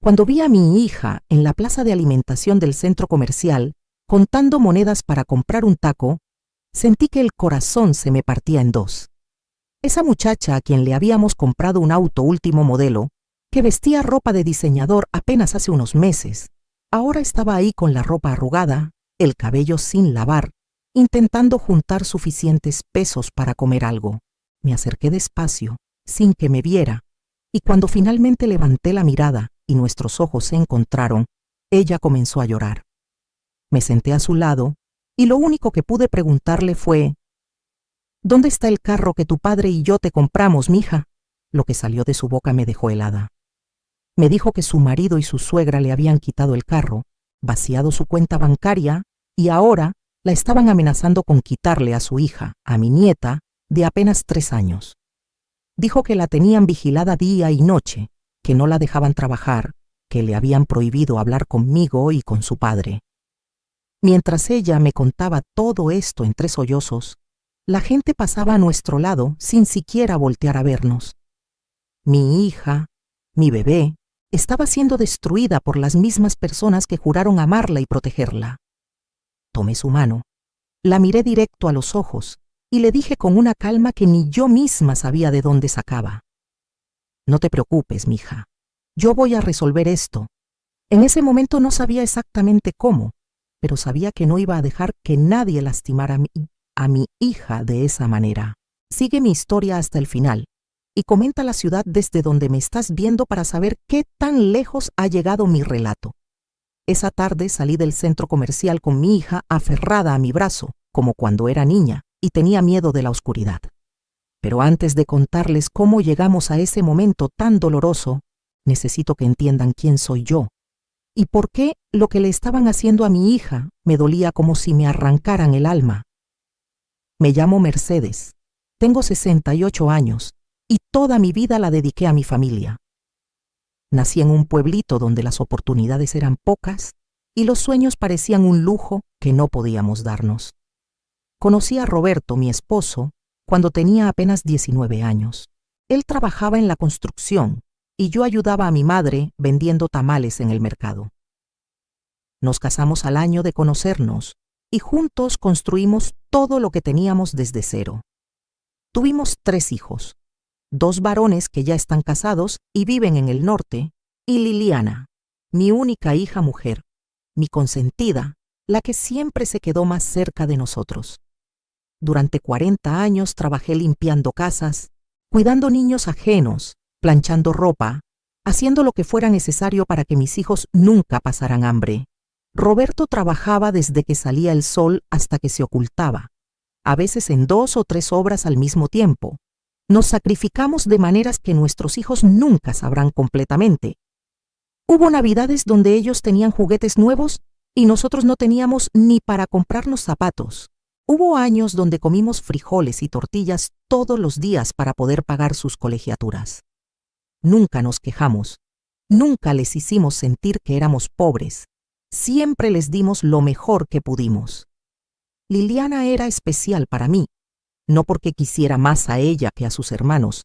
Cuando vi a mi hija en la plaza de alimentación del centro comercial, contando monedas para comprar un taco, sentí que el corazón se me partía en dos. Esa muchacha a quien le habíamos comprado un auto último modelo, que vestía ropa de diseñador apenas hace unos meses, ahora estaba ahí con la ropa arrugada, el cabello sin lavar, intentando juntar suficientes pesos para comer algo. Me acerqué despacio, sin que me viera, y cuando finalmente levanté la mirada y nuestros ojos se encontraron, ella comenzó a llorar. Me senté a su lado y lo único que pude preguntarle fue: ¿Dónde está el carro que tu padre y yo te compramos, mija? Lo que salió de su boca me dejó helada. Me dijo que su marido y su suegra le habían quitado el carro, vaciado su cuenta bancaria y ahora la estaban amenazando con quitarle a su hija, a mi nieta, de apenas 3 años. Dijo que la tenían vigilada día y noche, que no la dejaban trabajar, que le habían prohibido hablar conmigo y con su padre. Mientras ella me contaba todo esto entre sollozos, la gente pasaba a nuestro lado sin siquiera voltear a vernos. Mi hija, mi bebé, estaba siendo destruida por las mismas personas que juraron amarla y protegerla. Tomé su mano, la miré directo a los ojos y le dije con una calma que ni yo misma sabía de dónde sacaba: No te preocupes, mija, yo voy a resolver esto. En ese momento no sabía exactamente cómo, pero sabía que no iba a dejar que nadie lastimara a mi hija de esa manera. Sigue mi historia hasta el final y comenta la ciudad desde donde me estás viendo para saber qué tan lejos ha llegado mi relato. Esa tarde salí del centro comercial con mi hija aferrada a mi brazo, como cuando era niña y tenía miedo de la oscuridad. Pero antes de contarles cómo llegamos a ese momento tan doloroso, necesito que entiendan quién soy yo y por qué lo que le estaban haciendo a mi hija me dolía como si me arrancaran el alma. Me llamo Mercedes, tengo 68 años y toda mi vida la dediqué a mi familia. Nací en un pueblito donde las oportunidades eran pocas y los sueños parecían un lujo que no podíamos darnos. Conocí a Roberto, mi esposo, cuando tenía apenas 19 años. Él trabajaba en la construcción y yo ayudaba a mi madre vendiendo tamales en el mercado. Nos casamos al año de conocernos y juntos construimos todo lo que teníamos desde cero. Tuvimos 3 hijos, 2 varones que ya están casados y viven en el norte, y Liliana, mi única hija mujer, mi consentida, la que siempre se quedó más cerca de nosotros. Durante 40 años trabajé limpiando casas, cuidando niños ajenos, planchando ropa, haciendo lo que fuera necesario para que mis hijos nunca pasaran hambre. Roberto trabajaba desde que salía el sol hasta que se ocultaba, a veces en 2 o 3 obras al mismo tiempo. Nos sacrificamos de maneras que nuestros hijos nunca sabrán completamente. Hubo navidades donde ellos tenían juguetes nuevos y nosotros no teníamos ni para comprarnos zapatos. Hubo años donde comimos frijoles y tortillas todos los días para poder pagar sus colegiaturas. Nunca nos quejamos, nunca les hicimos sentir que éramos pobres. Siempre les dimos lo mejor que pudimos. Liliana era especial para mí, no porque quisiera más a ella que a sus hermanos,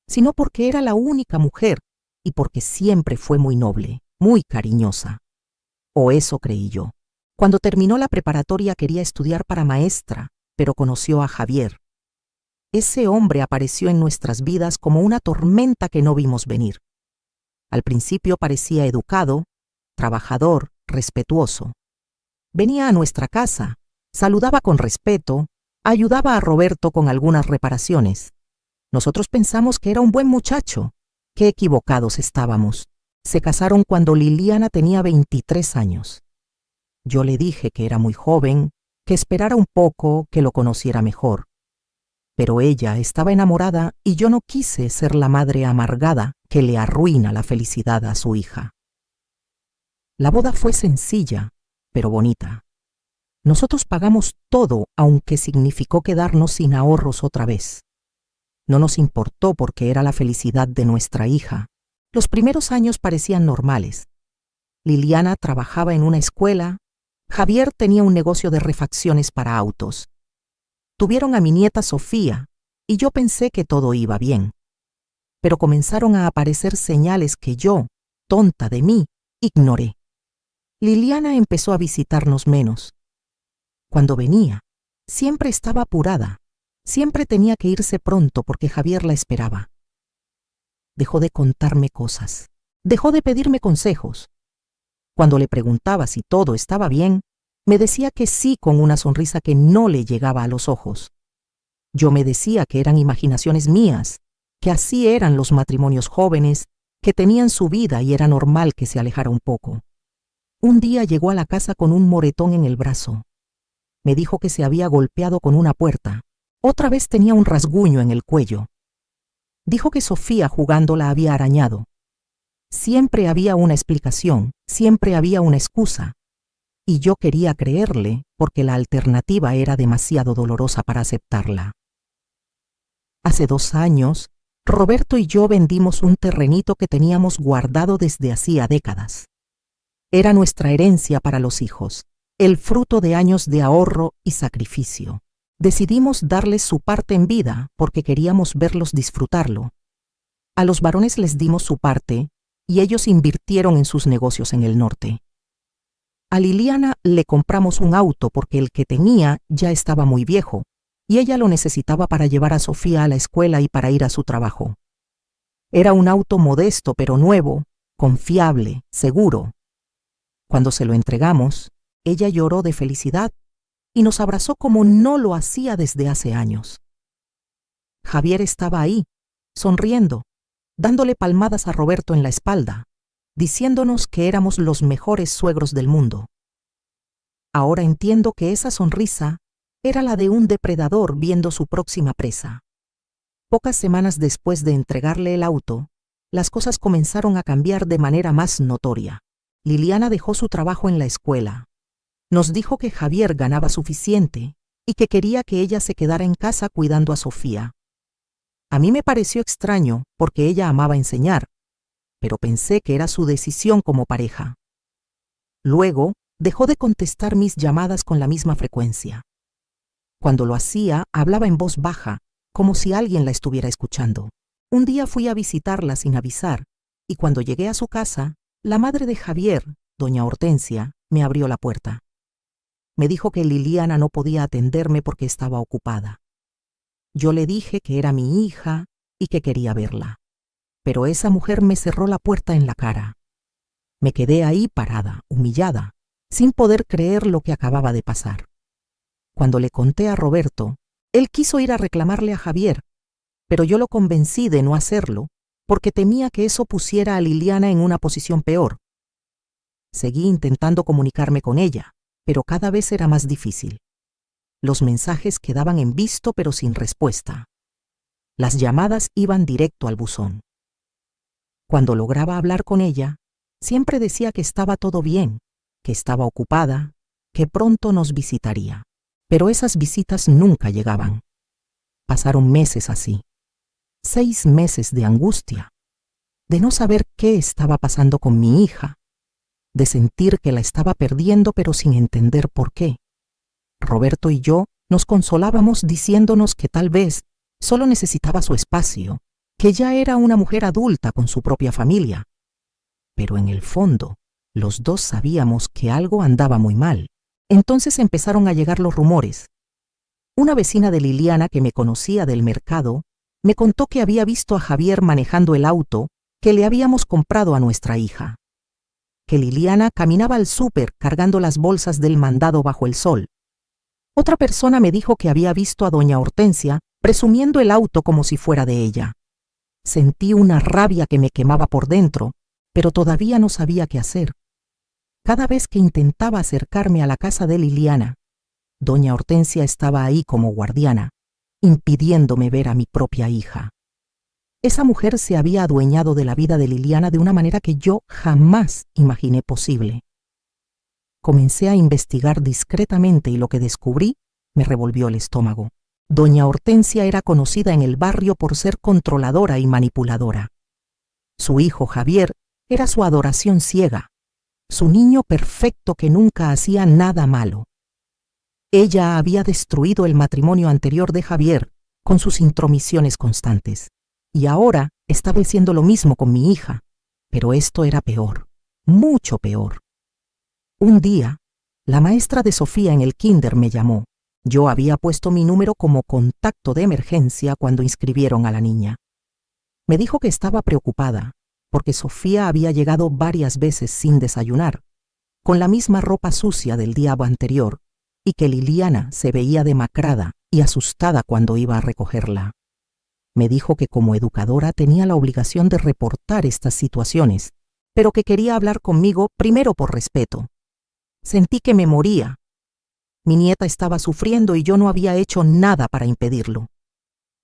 sino porque era la única mujer y porque siempre fue muy noble, muy cariñosa. O eso creí yo. Cuando terminó la preparatoria quería estudiar para maestra, pero conoció a Javier. Ese hombre apareció en nuestras vidas como una tormenta que no vimos venir. Al principio parecía educado, trabajador, respetuoso. Venía a nuestra casa, saludaba con respeto, ayudaba a Roberto con algunas reparaciones. Nosotros pensamos que era un buen muchacho. Qué equivocados estábamos. Se casaron cuando Liliana tenía 23 años. Yo le dije que era muy joven, que esperara un poco, que lo conociera mejor. Pero ella estaba enamorada y yo no quise ser la madre amargada que le arruina la felicidad a su hija. La boda fue sencilla, pero bonita. Nosotros pagamos todo, aunque significó quedarnos sin ahorros otra vez. No nos importó porque era la felicidad de nuestra hija. Los primeros años parecían normales. Liliana trabajaba en una escuela, Javier tenía un negocio de refacciones para autos. Tuvieron a mi nieta Sofía y yo pensé que todo iba bien. Pero comenzaron a aparecer señales que yo, tonta de mí, ignoré. Liliana empezó a visitarnos menos. Cuando venía, siempre estaba apurada. Siempre tenía que irse pronto porque Javier la esperaba. Dejó de contarme cosas. Dejó de pedirme consejos. Cuando le preguntaba si todo estaba bien, me decía que sí con una sonrisa que no le llegaba a los ojos. Yo me decía que eran imaginaciones mías, que así eran los matrimonios jóvenes, que tenían su vida y era normal que se alejara un poco. Un día llegó a la casa con un moretón en el brazo. Me dijo que se había golpeado con una puerta. Otra vez tenía un rasguño en el cuello. Dijo que Sofía jugando la había arañado. Siempre había una explicación, siempre había una excusa. Y yo quería creerle porque la alternativa era demasiado dolorosa para aceptarla. Hace 2 años, Roberto y yo vendimos un terrenito que teníamos guardado desde hacía décadas. Era nuestra herencia para los hijos, el fruto de años de ahorro y sacrificio. Decidimos darles su parte en vida porque queríamos verlos disfrutarlo. A los varones les dimos su parte y ellos invirtieron en sus negocios en el norte. A Liliana le compramos un auto porque el que tenía ya estaba muy viejo y ella lo necesitaba para llevar a Sofía a la escuela y para ir a su trabajo. Era un auto modesto pero nuevo, confiable, seguro. Cuando se lo entregamos, ella lloró de felicidad y nos abrazó como no lo hacía desde hace años. Javier estaba ahí, sonriendo, dándole palmadas a Roberto en la espalda, diciéndonos que éramos los mejores suegros del mundo. Ahora entiendo que esa sonrisa era la de un depredador viendo su próxima presa. Pocas semanas después de entregarle el auto, las cosas comenzaron a cambiar de manera más notoria. Liliana dejó su trabajo en la escuela. Nos dijo que Javier ganaba suficiente y que quería que ella se quedara en casa cuidando a Sofía. A mí me pareció extraño porque ella amaba enseñar, pero pensé que era su decisión como pareja. Luego, dejó de contestar mis llamadas con la misma frecuencia. Cuando lo hacía, hablaba en voz baja, como si alguien la estuviera escuchando. Un día fui a visitarla sin avisar, y cuando llegué a su casa, la madre de Javier, doña Hortensia, me abrió la puerta. Me dijo que Liliana no podía atenderme porque estaba ocupada. Yo le dije que era mi hija y que quería verla. Pero esa mujer me cerró la puerta en la cara. Me quedé ahí parada, humillada, sin poder creer lo que acababa de pasar. Cuando le conté a Roberto, él quiso ir a reclamarle a Javier, pero yo lo convencí de no hacerlo porque temía que eso pusiera a Liliana en una posición peor. Seguí intentando comunicarme con ella, pero cada vez era más difícil. Los mensajes quedaban en visto pero sin respuesta. Las llamadas iban directo al buzón. Cuando lograba hablar con ella, siempre decía que estaba todo bien, que estaba ocupada, que pronto nos visitaría. Pero esas visitas nunca llegaban. Pasaron meses así. 6 meses de angustia, de no saber qué estaba pasando con mi hija, de sentir que la estaba perdiendo pero sin entender por qué. Roberto y yo nos consolábamos diciéndonos que tal vez solo necesitaba su espacio, que ya era una mujer adulta con su propia familia. Pero en el fondo, los dos sabíamos que algo andaba muy mal. Entonces empezaron a llegar los rumores. Una vecina de Liliana que me conocía del mercado me contó que había visto a Javier manejando el auto que le habíamos comprado a nuestra hija. Que Liliana caminaba al súper cargando las bolsas del mandado bajo el sol. Otra persona me dijo que había visto a doña Hortensia presumiendo el auto como si fuera de ella. Sentí una rabia que me quemaba por dentro, pero todavía no sabía qué hacer. Cada vez que intentaba acercarme a la casa de Liliana, doña Hortensia estaba ahí como guardiana, impidiéndome ver a mi propia hija. Esa mujer se había adueñado de la vida de Liliana de una manera que yo jamás imaginé posible. Comencé a investigar discretamente y lo que descubrí me revolvió el estómago. Doña Hortensia era conocida en el barrio por ser controladora y manipuladora. Su hijo Javier era su adoración ciega, su niño perfecto que nunca hacía nada malo. Ella había destruido el matrimonio anterior de Javier con sus intromisiones constantes, y ahora estaba haciendo lo mismo con mi hija. Pero esto era peor, mucho peor. Un día, la maestra de Sofía en el kinder me llamó. Yo había puesto mi número como contacto de emergencia cuando inscribieron a la niña. Me dijo que estaba preocupada, porque Sofía había llegado varias veces sin desayunar, con la misma ropa sucia del día anterior, y que Liliana se veía demacrada y asustada cuando iba a recogerla. Me dijo que como educadora tenía la obligación de reportar estas situaciones, pero que quería hablar conmigo primero por respeto. Sentí que me moría. Mi nieta estaba sufriendo y yo no había hecho nada para impedirlo.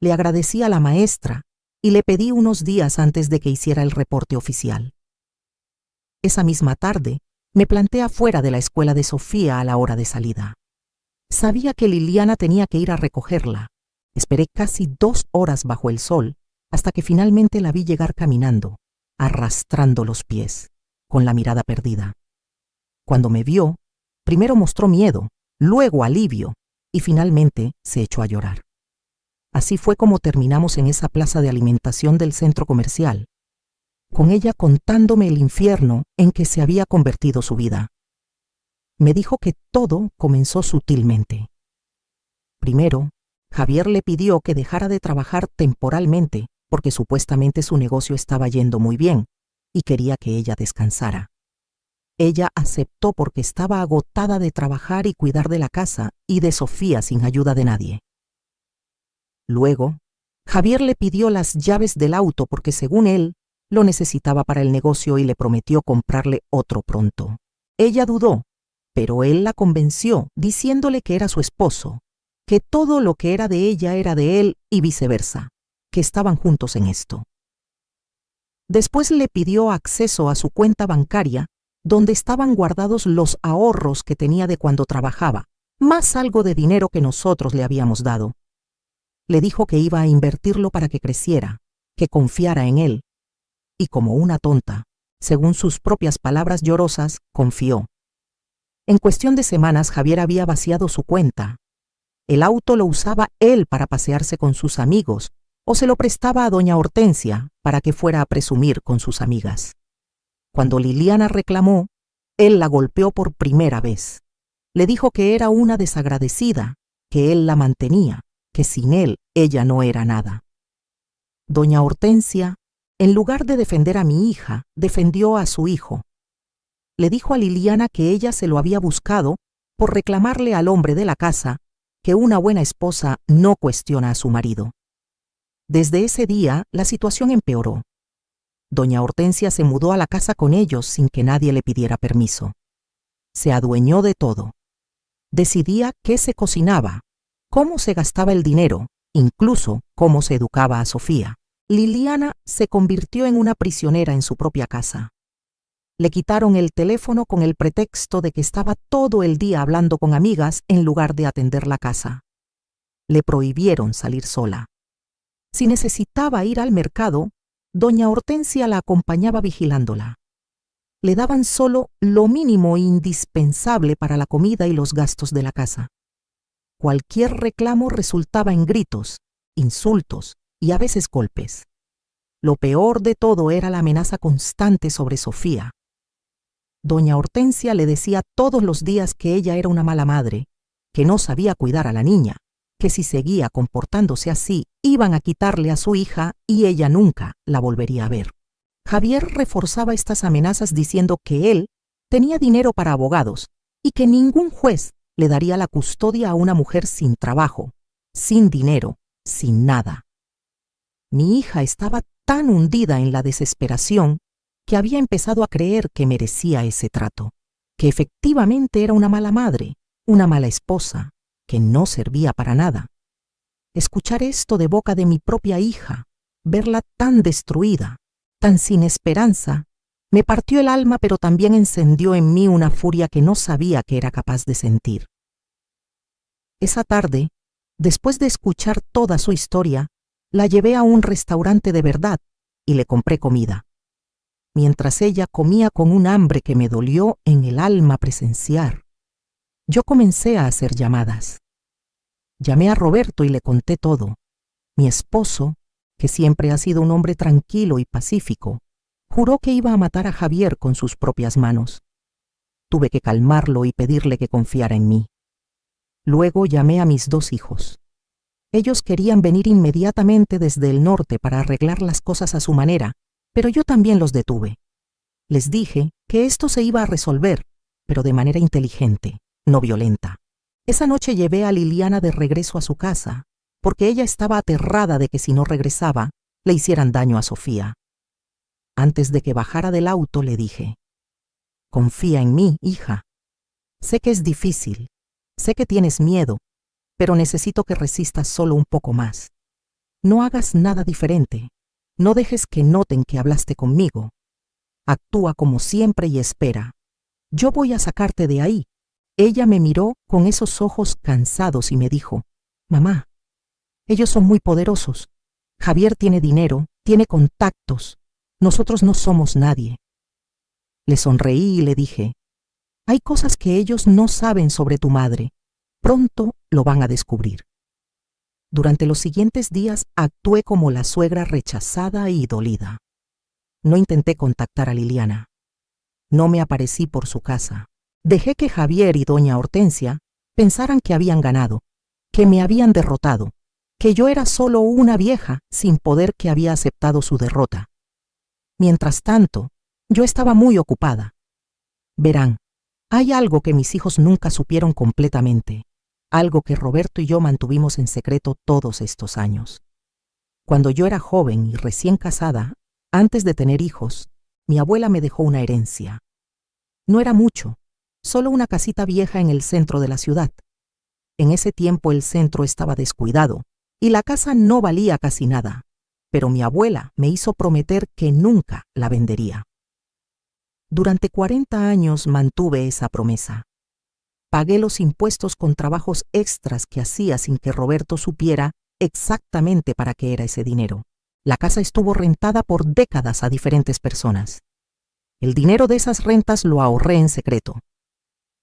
Le agradecí a la maestra y le pedí unos días antes de que hiciera el reporte oficial. Esa misma tarde, me planté afuera de la escuela de Sofía a la hora de salida. Sabía que Liliana tenía que ir a recogerla. Esperé casi 2 horas bajo el sol hasta que finalmente la vi llegar caminando, arrastrando los pies, con la mirada perdida. Cuando me vio, primero mostró miedo, luego alivio y finalmente se echó a llorar. Así fue como terminamos en esa plaza de alimentación del centro comercial, con ella contándome el infierno en que se había convertido su vida. Me dijo que todo comenzó sutilmente. Primero, Javier le pidió que dejara de trabajar temporalmente porque supuestamente su negocio estaba yendo muy bien y quería que ella descansara. Ella aceptó porque estaba agotada de trabajar y cuidar de la casa y de Sofía sin ayuda de nadie. Luego, Javier le pidió las llaves del auto porque según él, lo necesitaba para el negocio y le prometió comprarle otro pronto. Ella dudó, pero él la convenció diciéndole que era su esposo, que todo lo que era de ella era de él y viceversa, que estaban juntos en esto. Después le pidió acceso a su cuenta bancaria donde estaban guardados los ahorros que tenía de cuando trabajaba, más algo de dinero que nosotros le habíamos dado. Le dijo que iba a invertirlo para que creciera, que confiara en él. Y como una tonta, según sus propias palabras llorosas, confió. En cuestión de semanas, Javier había vaciado su cuenta. El auto lo usaba él para pasearse con sus amigos o se lo prestaba a doña Hortensia para que fuera a presumir con sus amigas. Cuando Liliana reclamó, él la golpeó por primera vez. Le dijo que era una desagradecida, que él la mantenía, que sin él ella no era nada. Doña Hortensia, en lugar de defender a mi hija, defendió a su hijo. Le dijo a Liliana que ella se lo había buscado por reclamarle al hombre de la casa que una buena esposa no cuestiona a su marido. Desde ese día, la situación empeoró. Doña Hortensia se mudó a la casa con ellos sin que nadie le pidiera permiso. Se adueñó de todo. Decidía qué se cocinaba, cómo se gastaba el dinero, incluso cómo se educaba a Sofía. Liliana se convirtió en una prisionera en su propia casa. Le quitaron el teléfono con el pretexto de que estaba todo el día hablando con amigas en lugar de atender la casa. Le prohibieron salir sola. Si necesitaba ir al mercado, doña Hortensia la acompañaba vigilándola. Le daban solo lo mínimo indispensable para la comida y los gastos de la casa. Cualquier reclamo resultaba en gritos, insultos y a veces golpes. Lo peor de todo era la amenaza constante sobre Sofía. Doña Hortensia le decía todos los días que ella era una mala madre, que no sabía cuidar a la niña, que si seguía comportándose así, iban a quitarle a su hija y ella nunca la volvería a ver. Javier reforzaba estas amenazas diciendo que él tenía dinero para abogados y que ningún juez le daría la custodia a una mujer sin trabajo, sin dinero, sin nada. Mi hija estaba tan hundida en la desesperación que había empezado a creer que merecía ese trato, que efectivamente era una mala madre, una mala esposa, que no servía para nada. Escuchar esto de boca de mi propia hija, verla tan destruida, tan sin esperanza, me partió el alma, pero también encendió en mí una furia que no sabía que era capaz de sentir. Esa tarde, después de escuchar toda su historia, la llevé a un restaurante de verdad y le compré comida. Mientras ella comía con un hambre que me dolió en el alma presenciar, yo comencé a hacer llamadas. Llamé a Roberto y le conté todo. Mi esposo, que siempre ha sido un hombre tranquilo y pacífico, Juró que iba a matar a Javier con sus propias manos. Tuve que calmarlo y pedirle que confiara en mí. Luego llamé a mis 2 hijos. Ellos querían venir inmediatamente desde el norte para arreglar las cosas a su manera, pero yo también los detuve. Les dije que esto se iba a resolver, pero de manera inteligente, no violenta. Esa noche llevé a Liliana de regreso a su casa, porque ella estaba aterrada de que si no regresaba, le hicieran daño a Sofía. Antes de que bajara del auto le dije: «Confía en mí, hija. Sé que es difícil, sé que tienes miedo, pero necesito que resistas solo un poco más. No hagas nada diferente. No dejes que noten que hablaste conmigo. Actúa como siempre y espera. Yo voy a sacarte de ahí». Ella me miró con esos ojos cansados y me dijo: «Mamá, ellos son muy poderosos. Javier tiene dinero, tiene contactos. Nosotros no somos nadie». Le sonreí y le dije: «Hay cosas que ellos no saben sobre tu madre. Pronto lo van a descubrir». Durante los siguientes días actué como la suegra rechazada y dolida. No intenté contactar a Liliana. No me aparecí por su casa. Dejé que Javier y doña Hortensia pensaran que habían ganado, que me habían derrotado, que yo era solo una vieja sin poder que había aceptado su derrota. Mientras tanto, yo estaba muy ocupada. Verán, hay algo que mis hijos nunca supieron completamente, algo que Roberto y yo mantuvimos en secreto todos estos años. Cuando yo era joven y recién casada, antes de tener hijos, mi abuela me dejó una herencia. No era mucho, solo una casita vieja en el centro de la ciudad. En ese tiempo el centro estaba descuidado y la casa no valía casi nada, pero mi abuela me hizo prometer que nunca la vendería. Durante 40 años mantuve esa promesa. Pagué los impuestos con trabajos extras que hacía sin que Roberto supiera exactamente para qué era ese dinero. La casa estuvo rentada por décadas a diferentes personas. El dinero de esas rentas lo ahorré en secreto.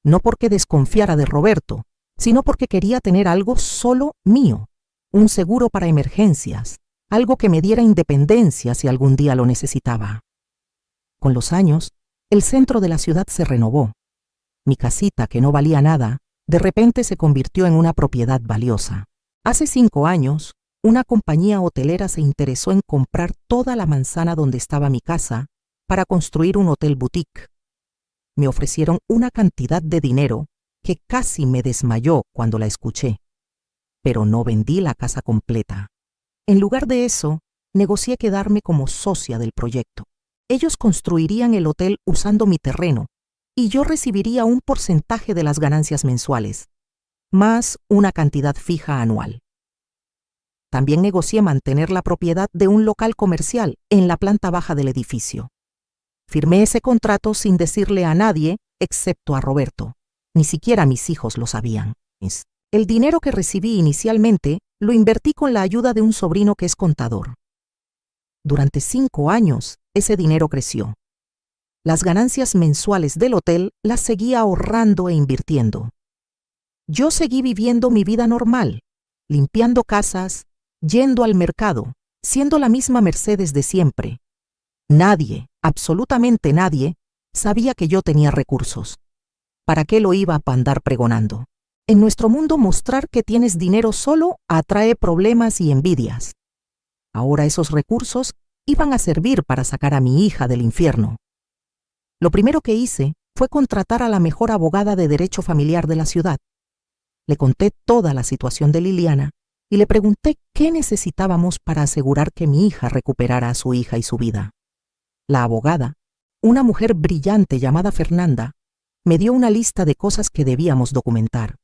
No porque desconfiara de Roberto, sino porque quería tener algo solo mío, un seguro para emergencias, algo que me diera independencia si algún día lo necesitaba. Con los años, el centro de la ciudad se renovó. Mi casita, que no valía nada, de repente se convirtió en una propiedad valiosa. Hace 5 años, una compañía hotelera se interesó en comprar toda la manzana donde estaba mi casa para construir un hotel boutique. Me ofrecieron una cantidad de dinero que casi me desmayó cuando la escuché. Pero no vendí la casa completa. En lugar de eso, negocié quedarme como socia del proyecto. Ellos construirían el hotel usando mi terreno y yo recibiría un porcentaje de las ganancias mensuales, más una cantidad fija anual. También negocié mantener la propiedad de un local comercial en la planta baja del edificio. Firmé ese contrato sin decirle a nadie, excepto a Roberto. Ni siquiera mis hijos lo sabían. El dinero que recibí inicialmente lo invertí con la ayuda de un sobrino que es contador. Durante 5 años, ese dinero creció. Las ganancias mensuales del hotel las seguía ahorrando e invirtiendo. Yo seguí viviendo mi vida normal, limpiando casas, yendo al mercado, siendo la misma Mercedes de siempre. Nadie, absolutamente nadie, sabía que yo tenía recursos. ¿Para qué lo iba a andar pregonando? En nuestro mundo, mostrar que tienes dinero solo atrae problemas y envidias. Ahora esos recursos iban a servir para sacar a mi hija del infierno. Lo primero que hice fue contratar a la mejor abogada de derecho familiar de la ciudad. Le conté toda la situación de Liliana y le pregunté qué necesitábamos para asegurar que mi hija recuperara a su hija y su vida. La abogada, una mujer brillante llamada Fernanda, me dio una lista de cosas que debíamos documentar.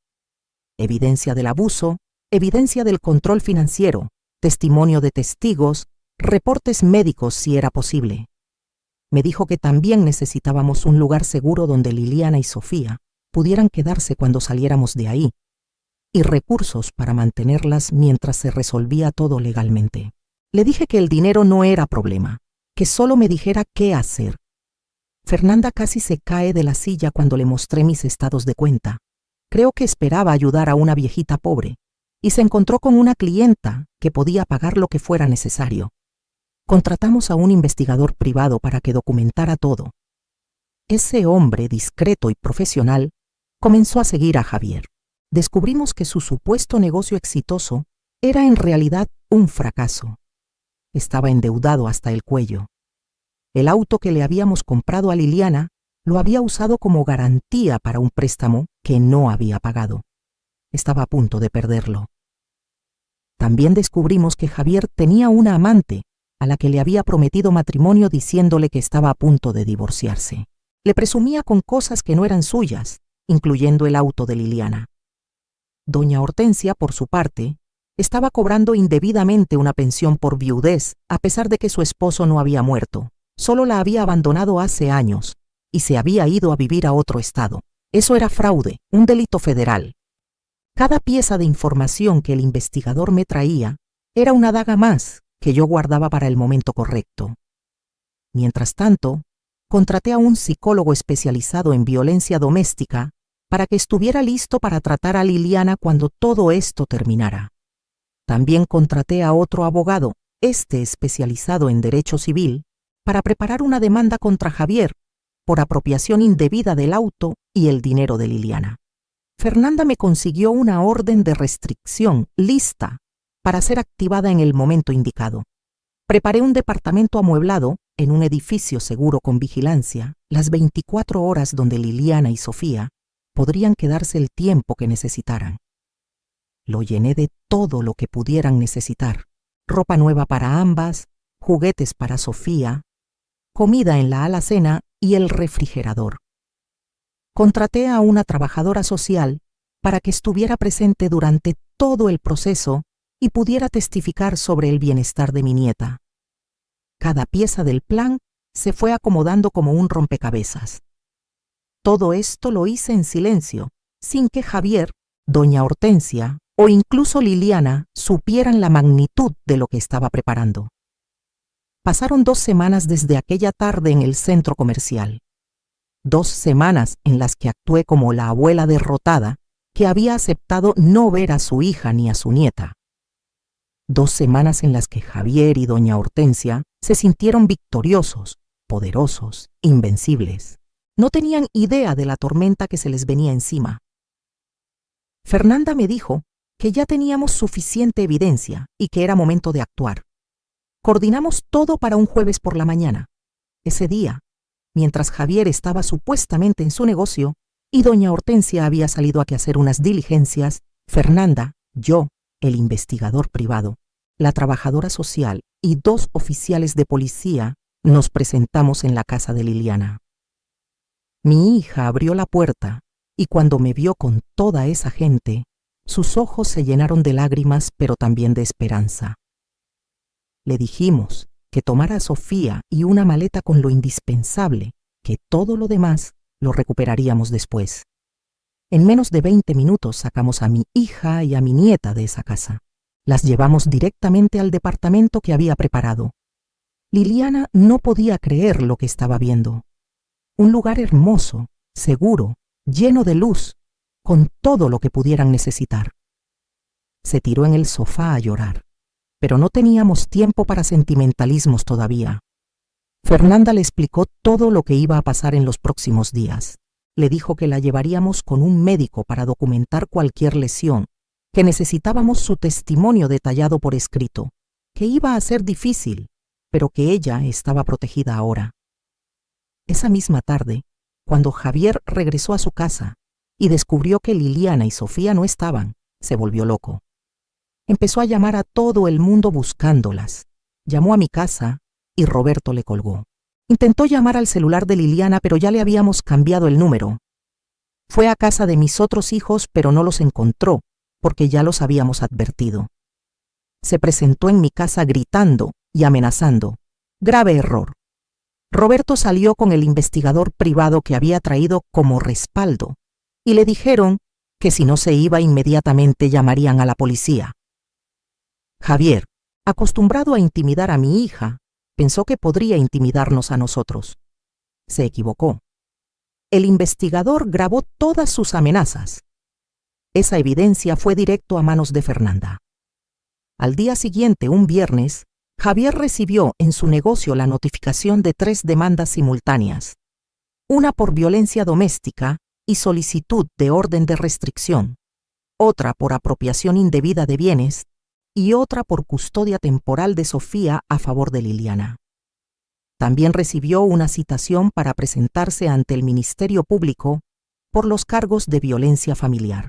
Evidencia del abuso, evidencia del control financiero, testimonio de testigos, reportes médicos si era posible. Me dijo que también necesitábamos un lugar seguro donde Liliana y Sofía pudieran quedarse cuando saliéramos de ahí, y recursos para mantenerlas mientras se resolvía todo legalmente. Le dije que el dinero no era problema, que solo me dijera qué hacer. Fernanda casi se cae de la silla cuando le mostré mis estados de cuenta. Creo que esperaba ayudar a una viejita pobre, y se encontró con una clienta que podía pagar lo que fuera necesario. Contratamos a un investigador privado para que documentara todo. Ese hombre discreto y profesional comenzó a seguir a Javier. Descubrimos que su supuesto negocio exitoso era en realidad un fracaso. Estaba endeudado hasta el cuello. El auto que le habíamos comprado a Liliana lo había usado como garantía para un préstamo que no había pagado. Estaba a punto de perderlo. También descubrimos que Javier tenía una amante a la que le había prometido matrimonio diciéndole que estaba a punto de divorciarse. Le presumía con cosas que no eran suyas, incluyendo el auto de Liliana. Doña Hortensia, por su parte, estaba cobrando indebidamente una pensión por viudez, a pesar de que su esposo no había muerto. Solo la había abandonado hace años y se había ido a vivir a otro estado. Eso era fraude, un delito federal. Cada pieza de información que el investigador me traía era una daga más que yo guardaba para el momento correcto. Mientras tanto, contraté a un psicólogo especializado en violencia doméstica para que estuviera listo para tratar a Liliana cuando todo esto terminara. También contraté a otro abogado, especializado en derecho civil, para preparar una demanda contra Javier por apropiación indebida del auto y el dinero de Liliana. Fernanda me consiguió una orden de restricción lista para ser activada en el momento indicado. Preparé un departamento amueblado en un edificio seguro con vigilancia, las 24 horas donde Liliana y Sofía podrían quedarse el tiempo que necesitaran. Lo llené de todo lo que pudieran necesitar: ropa nueva para ambas, juguetes para Sofía, comida en la alacena y el refrigerador. Contraté a una trabajadora social para que estuviera presente durante todo el proceso y pudiera testificar sobre el bienestar de mi nieta. Cada pieza del plan se fue acomodando como un rompecabezas. Todo esto lo hice en silencio, sin que Javier, doña Hortensia o incluso Liliana supieran la magnitud de lo que estaba preparando. Pasaron 2 semanas desde aquella tarde en el centro comercial. 2 semanas en las que actué como la abuela derrotada que había aceptado no ver a su hija ni a su nieta. 2 semanas en las que Javier y doña Hortensia se sintieron victoriosos, poderosos, invencibles. No tenían idea de la tormenta que se les venía encima. Fernanda me dijo que ya teníamos suficiente evidencia y que era momento de actuar. Coordinamos todo para un jueves por la mañana. Ese día, mientras Javier estaba supuestamente en su negocio y doña Hortensia había salido a hacer unas diligencias, Fernanda, yo, el investigador privado, la trabajadora social y 2 oficiales de policía nos presentamos en la casa de Liliana. Mi hija abrió la puerta y cuando me vio con toda esa gente, sus ojos se llenaron de lágrimas, pero también de esperanza. Le dijimos que tomara a Sofía y una maleta con lo indispensable, que todo lo demás lo recuperaríamos después. En menos de 20 minutos sacamos a mi hija y a mi nieta de esa casa. Las llevamos directamente al departamento que había preparado. Liliana no podía creer lo que estaba viendo. Un lugar hermoso, seguro, lleno de luz, con todo lo que pudieran necesitar. Se tiró en el sofá a llorar, pero no teníamos tiempo para sentimentalismos todavía. Fernanda le explicó todo lo que iba a pasar en los próximos días. Le dijo que la llevaríamos con un médico para documentar cualquier lesión, que necesitábamos su testimonio detallado por escrito, que iba a ser difícil, pero que ella estaba protegida ahora. Esa misma tarde, cuando Javier regresó a su casa y descubrió que Liliana y Sofía no estaban, se volvió loco. Empezó a llamar a todo el mundo buscándolas. Llamó a mi casa y Roberto le colgó. Intentó llamar al celular de Liliana, pero ya le habíamos cambiado el número. Fue a casa de mis otros hijos, pero no los encontró, porque ya los habíamos advertido. Se presentó en mi casa gritando y amenazando. Grave error. Roberto salió con el investigador privado que había traído como respaldo y le dijeron que si no se iba inmediatamente llamarían a la policía. Javier, acostumbrado a intimidar a mi hija, pensó que podría intimidarnos a nosotros. Se equivocó. El investigador grabó todas sus amenazas. Esa evidencia fue directo a manos de Fernanda. Al día siguiente, un viernes, Javier recibió en su negocio la notificación de 3 demandas simultáneas, una por violencia doméstica y solicitud de orden de restricción, otra por apropiación indebida de bienes y otra por custodia temporal de Sofía a favor de Liliana. También recibió una citación para presentarse ante el Ministerio Público por los cargos de violencia familiar.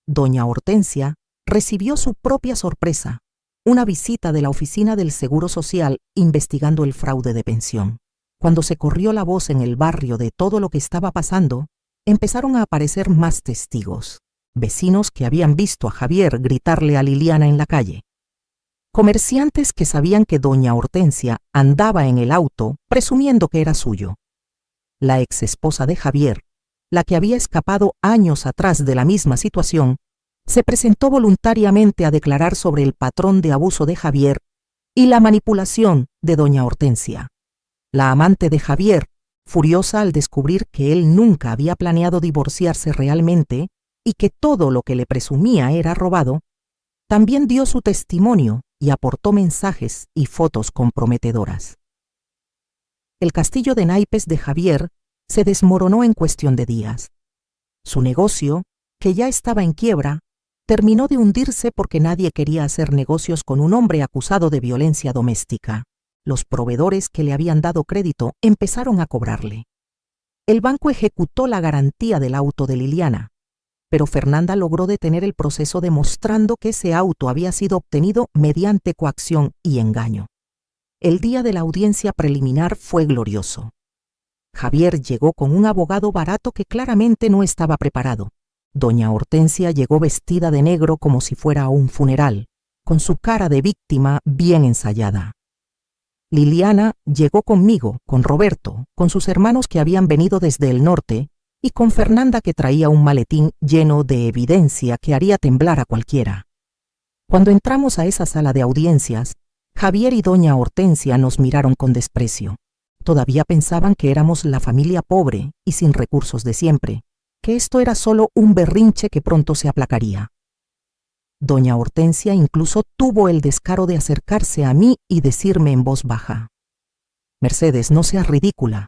Doña Hortensia recibió su propia sorpresa, una visita de la Oficina del Seguro Social investigando el fraude de pensión. Cuando se corrió la voz en el barrio de todo lo que estaba pasando, empezaron a aparecer más testigos, vecinos que habían visto a Javier gritarle a Liliana en la calle, comerciantes que sabían que doña Hortensia andaba en el auto presumiendo que era suyo, la exesposa de Javier, la que había escapado años atrás de la misma situación, se presentó voluntariamente a declarar sobre el patrón de abuso de Javier y la manipulación de doña Hortensia. La amante de Javier, furiosa al descubrir que él nunca había planeado divorciarse realmente y que todo lo que le presumía era robado, también dio su testimonio y aportó mensajes y fotos comprometedoras. El castillo de naipes de Javier se desmoronó en cuestión de días. Su negocio, que ya estaba en quiebra, terminó de hundirse porque nadie quería hacer negocios con un hombre acusado de violencia doméstica. Los proveedores que le habían dado crédito empezaron a cobrarle. El banco ejecutó la garantía del auto de Liliana, pero Fernanda logró detener el proceso demostrando que ese auto había sido obtenido mediante coacción y engaño. El día de la audiencia preliminar fue glorioso. Javier llegó con un abogado barato que claramente no estaba preparado. Doña Hortensia llegó vestida de negro como si fuera a un funeral, con su cara de víctima bien ensayada. Liliana llegó conmigo, con Roberto, con sus hermanos que habían venido desde el norte, y con Fernanda que traía un maletín lleno de evidencia que haría temblar a cualquiera. Cuando entramos a esa sala de audiencias, Javier y doña Hortensia nos miraron con desprecio. Todavía pensaban que éramos la familia pobre y sin recursos de siempre, que esto era solo un berrinche que pronto se aplacaría. Doña Hortensia incluso tuvo el descaro de acercarse a mí y decirme en voz baja: «Mercedes, no seas ridícula.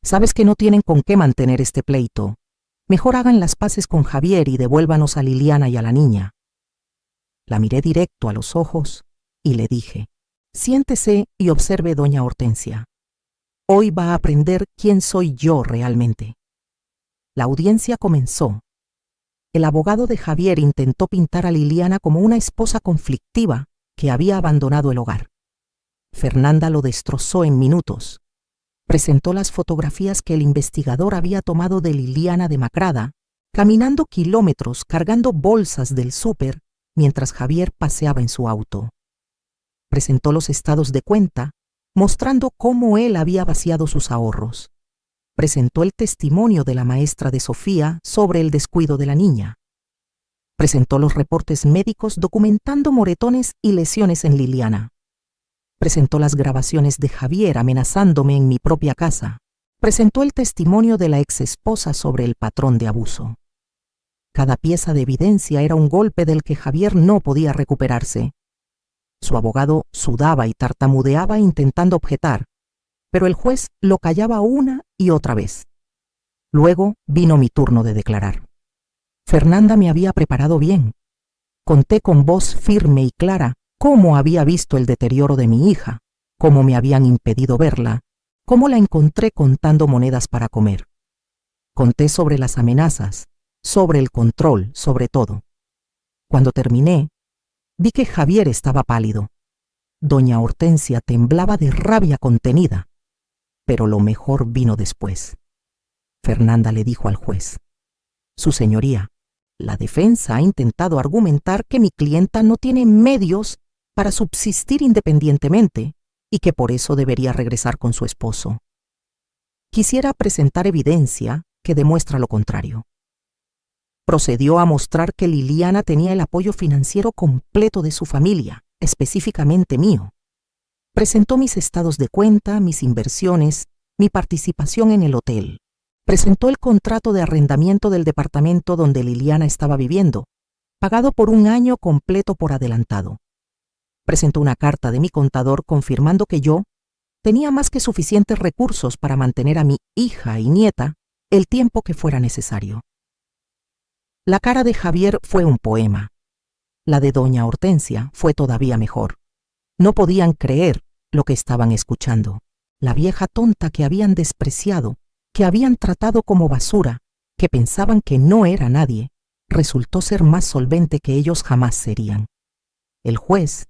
Sabes que no tienen con qué mantener este pleito. Mejor hagan las paces con Javier y devuélvanos a Liliana y a la niña». La miré directo a los ojos y le dije: «Siéntese y observe, doña Hortensia. Hoy va a aprender quién soy yo realmente». La audiencia comenzó. El abogado de Javier intentó pintar a Liliana como una esposa conflictiva que había abandonado el hogar. Fernanda lo destrozó en minutos. Presentó las fotografías que el investigador había tomado de Liliana demacrada, caminando kilómetros cargando bolsas del súper mientras Javier paseaba en su auto. Presentó los estados de cuenta, mostrando cómo él había vaciado sus ahorros. Presentó el testimonio de la maestra de Sofía sobre el descuido de la niña. Presentó los reportes médicos documentando moretones y lesiones en Liliana. Presentó las grabaciones de Javier amenazándome en mi propia casa. Presentó el testimonio de la exesposa sobre el patrón de abuso. Cada pieza de evidencia era un golpe del que Javier no podía recuperarse. Su abogado sudaba y tartamudeaba intentando objetar, pero el juez lo callaba una y otra vez. Luego vino mi turno de declarar. Fernanda me había preparado bien. Conté con voz firme y clara cómo había visto el deterioro de mi hija, cómo me habían impedido verla, cómo la encontré contando monedas para comer. Conté sobre las amenazas, sobre el control, sobre todo. Cuando terminé, vi que Javier estaba pálido. Doña Hortensia temblaba de rabia contenida. Pero lo mejor vino después. Fernanda le dijo al juez: «Su señoría, la defensa ha intentado argumentar que mi clienta no tiene medios para subsistir independientemente y que por eso debería regresar con su esposo. Quisiera presentar evidencia que demuestra lo contrario». Procedió a mostrar que Liliana tenía el apoyo financiero completo de su familia, específicamente mío. Presentó mis estados de cuenta, mis inversiones, mi participación en el hotel. Presentó el contrato de arrendamiento del departamento donde Liliana estaba viviendo, pagado por un año completo por adelantado. Presentó una carta de mi contador confirmando que yo tenía más que suficientes recursos para mantener a mi hija y nieta el tiempo que fuera necesario. La cara de Javier fue un poema. La de doña Hortensia fue todavía mejor. No podían creer lo que estaban escuchando. La vieja tonta que habían despreciado, que habían tratado como basura, que pensaban que no era nadie, resultó ser más solvente que ellos jamás serían. El juez,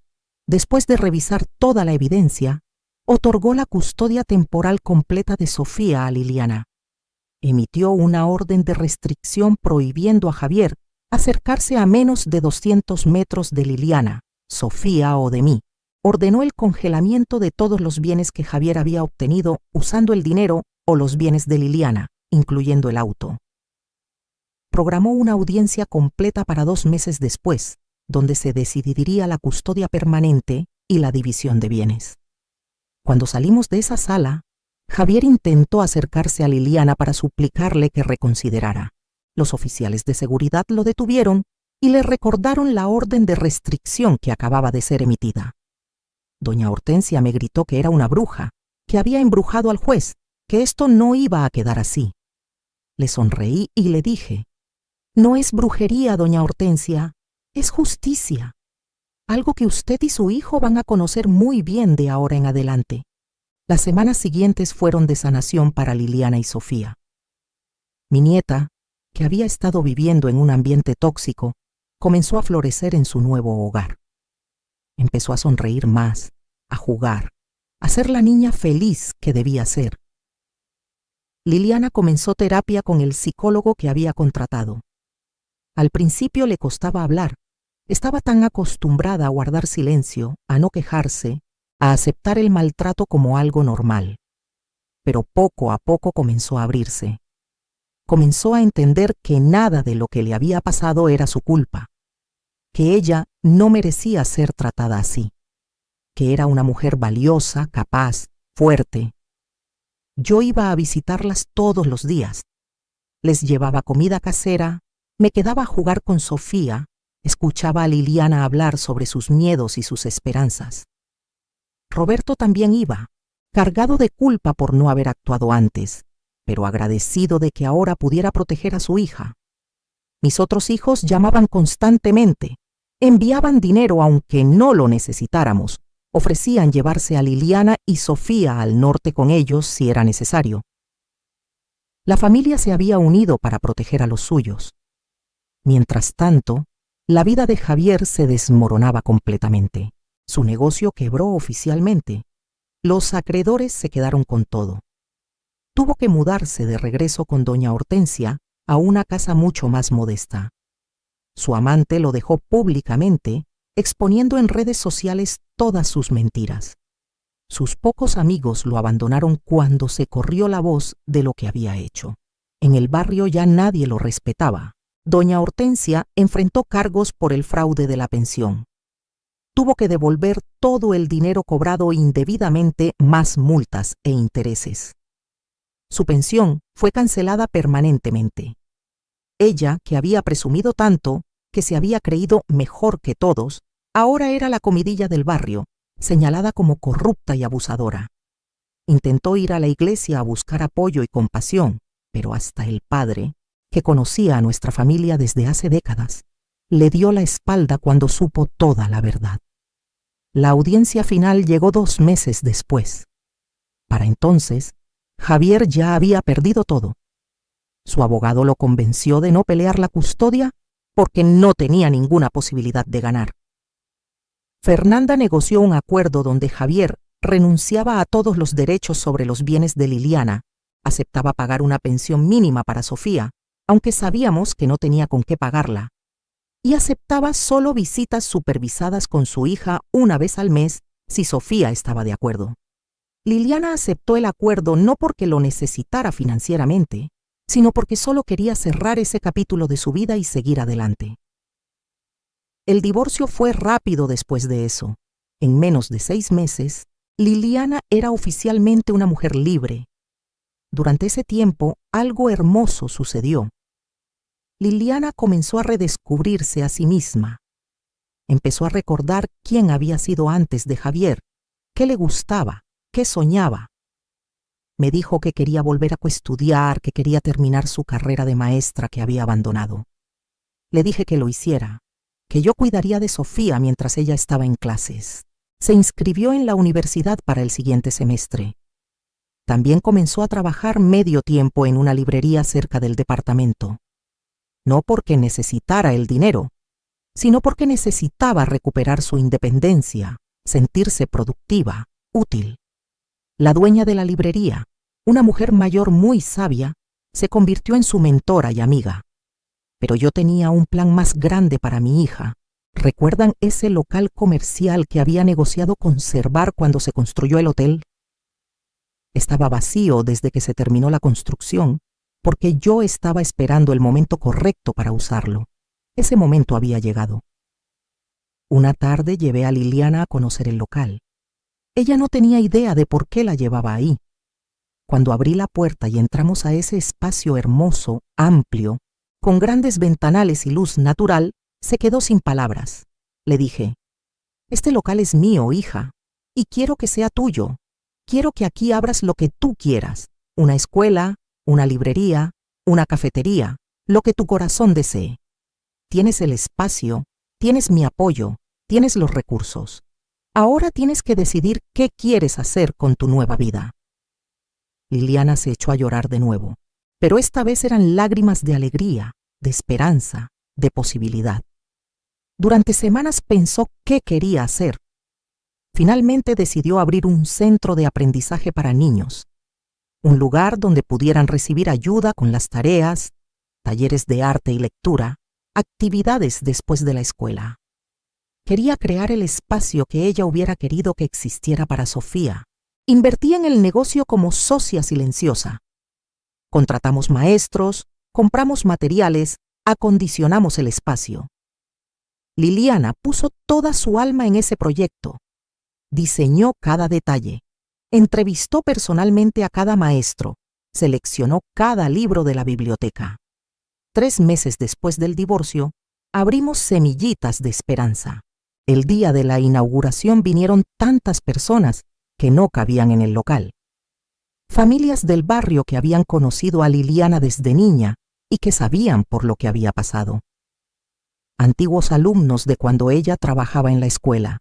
después de revisar toda la evidencia, otorgó la custodia temporal completa de Sofía a Liliana. Emitió una orden de restricción prohibiendo a Javier acercarse a menos de 200 metros de Liliana, Sofía o de mí. Ordenó el congelamiento de todos los bienes que Javier había obtenido usando el dinero o los bienes de Liliana, incluyendo el auto. Programó una audiencia completa para 2 meses después, donde se decidiría la custodia permanente y la división de bienes. Cuando salimos de esa sala, Javier intentó acercarse a Liliana para suplicarle que reconsiderara. Los oficiales de seguridad lo detuvieron y le recordaron la orden de restricción que acababa de ser emitida. Doña Hortensia me gritó que era una bruja, que había embrujado al juez, que esto no iba a quedar así. Le sonreí y le dije: «No es brujería, doña Hortensia, es justicia. Algo que usted y su hijo van a conocer muy bien de ahora en adelante». Las semanas siguientes fueron de sanación para Liliana y Sofía. Mi nieta, que había estado viviendo en un ambiente tóxico, comenzó a florecer en su nuevo hogar. Empezó a sonreír más, a jugar, a ser la niña feliz que debía ser. Liliana comenzó terapia con el psicólogo que había contratado. Al principio le costaba hablar. Estaba tan acostumbrada a guardar silencio, a no quejarse, a aceptar el maltrato como algo normal. Pero poco a poco comenzó a abrirse. Comenzó a entender que nada de lo que le había pasado era su culpa, que ella no merecía ser tratada así, que era una mujer valiosa, capaz, fuerte. Yo iba a visitarlas todos los días. Les llevaba comida casera, me quedaba a jugar con Sofía, escuchaba a Liliana hablar sobre sus miedos y sus esperanzas. Roberto también iba, cargado de culpa por no haber actuado antes, pero agradecido de que ahora pudiera proteger a su hija. Mis otros hijos llamaban constantemente, enviaban dinero aunque no lo necesitáramos, ofrecían llevarse a Liliana y Sofía al norte con ellos si era necesario. La familia se había unido para proteger a los suyos. Mientras tanto, la vida de Javier se desmoronaba completamente. Su negocio quebró oficialmente. Los acreedores se quedaron con todo. Tuvo que mudarse de regreso con doña Hortensia a una casa mucho más modesta. Su amante lo dejó públicamente, exponiendo en redes sociales todas sus mentiras. Sus pocos amigos lo abandonaron cuando se corrió la voz de lo que había hecho. En el barrio ya nadie lo respetaba. Doña Hortensia enfrentó cargos por el fraude de la pensión. Tuvo que devolver todo el dinero cobrado indebidamente, más multas e intereses. Su pensión fue cancelada permanentemente. Ella, que había presumido tanto, que se había creído mejor que todos, ahora era la comidilla del barrio, señalada como corrupta y abusadora. Intentó ir a la iglesia a buscar apoyo y compasión, pero hasta el padre, que conocía a nuestra familia desde hace décadas, le dio la espalda cuando supo toda la verdad. La audiencia final llegó 2 meses después. Para entonces, Javier ya había perdido todo. Su abogado lo convenció de no pelear la custodia porque no tenía ninguna posibilidad de ganar. Fernanda negoció un acuerdo donde Javier renunciaba a todos los derechos sobre los bienes de Liliana, aceptaba pagar una pensión mínima para Sofía, aunque sabíamos que no tenía con qué pagarla, y aceptaba solo visitas supervisadas con su hija una vez al mes si Sofía estaba de acuerdo. Liliana aceptó el acuerdo no porque lo necesitara financieramente, sino porque solo quería cerrar ese capítulo de su vida y seguir adelante. El divorcio fue rápido después de eso. En menos de 6 meses, Liliana era oficialmente una mujer libre. Durante ese tiempo, algo hermoso sucedió. Liliana comenzó a redescubrirse a sí misma. empezó a recordar quién había sido antes de Javier, qué le gustaba, qué soñaba. Me dijo que quería volver a estudiar, que quería terminar su carrera de maestra que había abandonado. Le dije que lo hiciera, que yo cuidaría de Sofía mientras ella estaba en clases. Se inscribió en la universidad para el siguiente semestre. También comenzó a trabajar medio tiempo en una librería cerca del departamento. No porque necesitara el dinero, sino porque necesitaba recuperar su independencia, sentirse productiva, útil. La dueña de la librería, una mujer mayor muy sabia, se convirtió en su mentora y amiga. Pero yo tenía un plan más grande para mi hija. ¿Recuerdan ese local comercial que había negociado conservar cuando se construyó el hotel? Estaba vacío desde que se terminó la construcción, porque yo estaba esperando el momento correcto para usarlo. Ese momento había llegado. Una tarde llevé a Liliana a conocer el local. Ella no tenía idea de por qué la llevaba ahí. Cuando abrí la puerta y entramos a ese espacio hermoso, amplio, con grandes ventanales y luz natural, se quedó sin palabras. Le dije: «Este local es mío, hija, y quiero que sea tuyo. Quiero que aquí abras lo que tú quieras, una escuela, una librería, una cafetería, lo que tu corazón desee. Tienes el espacio, tienes mi apoyo, tienes los recursos. Ahora tienes que decidir qué quieres hacer con tu nueva vida». Liliana se echó a llorar de nuevo, pero esta vez eran lágrimas de alegría, de esperanza, de posibilidad. Durante semanas pensó qué quería hacer. Finalmente decidió abrir un centro de aprendizaje para niños, un lugar donde pudieran recibir ayuda con las tareas, talleres de arte y lectura, actividades después de la escuela. Quería crear el espacio que ella hubiera querido que existiera para Sofía. Invertí en el negocio como socia silenciosa. Contratamos maestros, compramos materiales, acondicionamos el espacio. Liliana puso toda su alma en ese proyecto. Diseñó cada detalle, entrevistó personalmente a cada maestro, seleccionó cada libro de la biblioteca. 3 meses después del divorcio, abrimos Semillitas de Esperanza. El día de la inauguración vinieron tantas personas que no cabían en el local. Familias del barrio que habían conocido a Liliana desde niña y que sabían por lo que había pasado. Antiguos alumnos de cuando ella trabajaba en la escuela.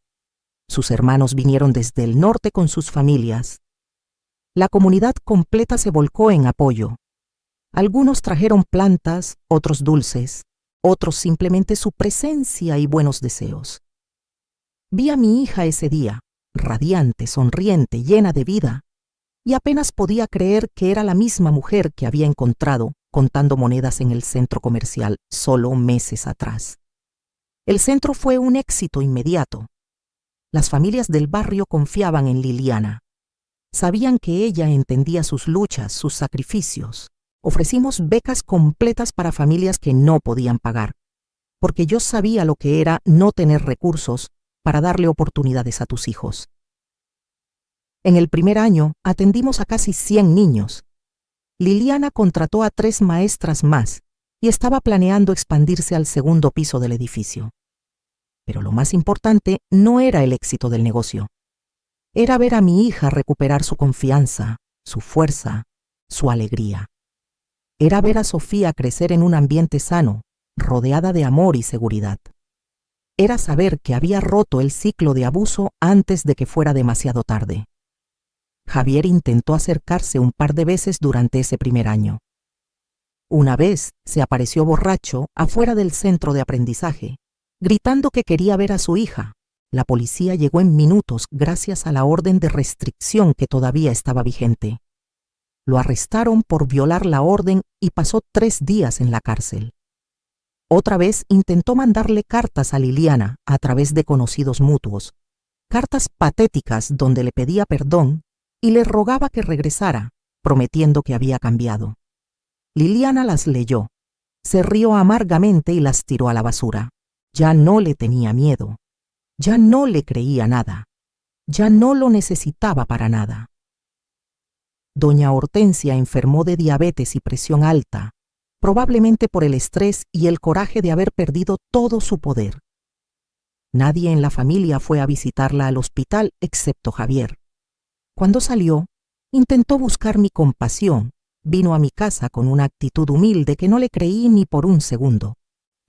Sus hermanos vinieron desde el norte con sus familias. La comunidad completa se volcó en apoyo. Algunos trajeron plantas, otros dulces, otros simplemente su presencia y buenos deseos. Vi a mi hija ese día, radiante, sonriente, llena de vida, y apenas podía creer que era la misma mujer que había encontrado contando monedas en el centro comercial solo meses atrás. El centro fue un éxito inmediato. Las familias del barrio confiaban en Liliana. Sabían que ella entendía sus luchas, sus sacrificios. Ofrecimos becas completas para familias que no podían pagar, porque yo sabía lo que era no tener recursos para darle oportunidades a tus hijos. En el primer año atendimos a casi 100 niños. Liliana contrató a 3 maestras más y estaba planeando expandirse al segundo piso del edificio. Pero lo más importante no era el éxito del negocio. Era ver a mi hija recuperar su confianza, su fuerza, su alegría. Era ver a Sofía crecer en un ambiente sano, rodeada de amor y seguridad. Era saber que había roto el ciclo de abuso antes de que fuera demasiado tarde. Javier intentó acercarse un par de veces durante ese primer año. Una vez se apareció borracho afuera del centro de aprendizaje, gritando que quería ver a su hija. La policía llegó en minutos gracias a la orden de restricción que todavía estaba vigente. Lo arrestaron por violar la orden y pasó 3 días en la cárcel. Otra vez intentó mandarle cartas a Liliana a través de conocidos mutuos, cartas patéticas donde le pedía perdón y le rogaba que regresara, prometiendo que había cambiado. Liliana las leyó, se rió amargamente y las tiró a la basura. Ya no le tenía miedo, ya no le creía nada, ya no lo necesitaba para nada. Doña Hortensia enfermó de diabetes y presión alta, probablemente por el estrés y el coraje de haber perdido todo su poder. Nadie en la familia fue a visitarla al hospital excepto Javier. Cuando salió, intentó buscar mi compasión. Vino a mi casa con una actitud humilde que no le creí ni por un segundo.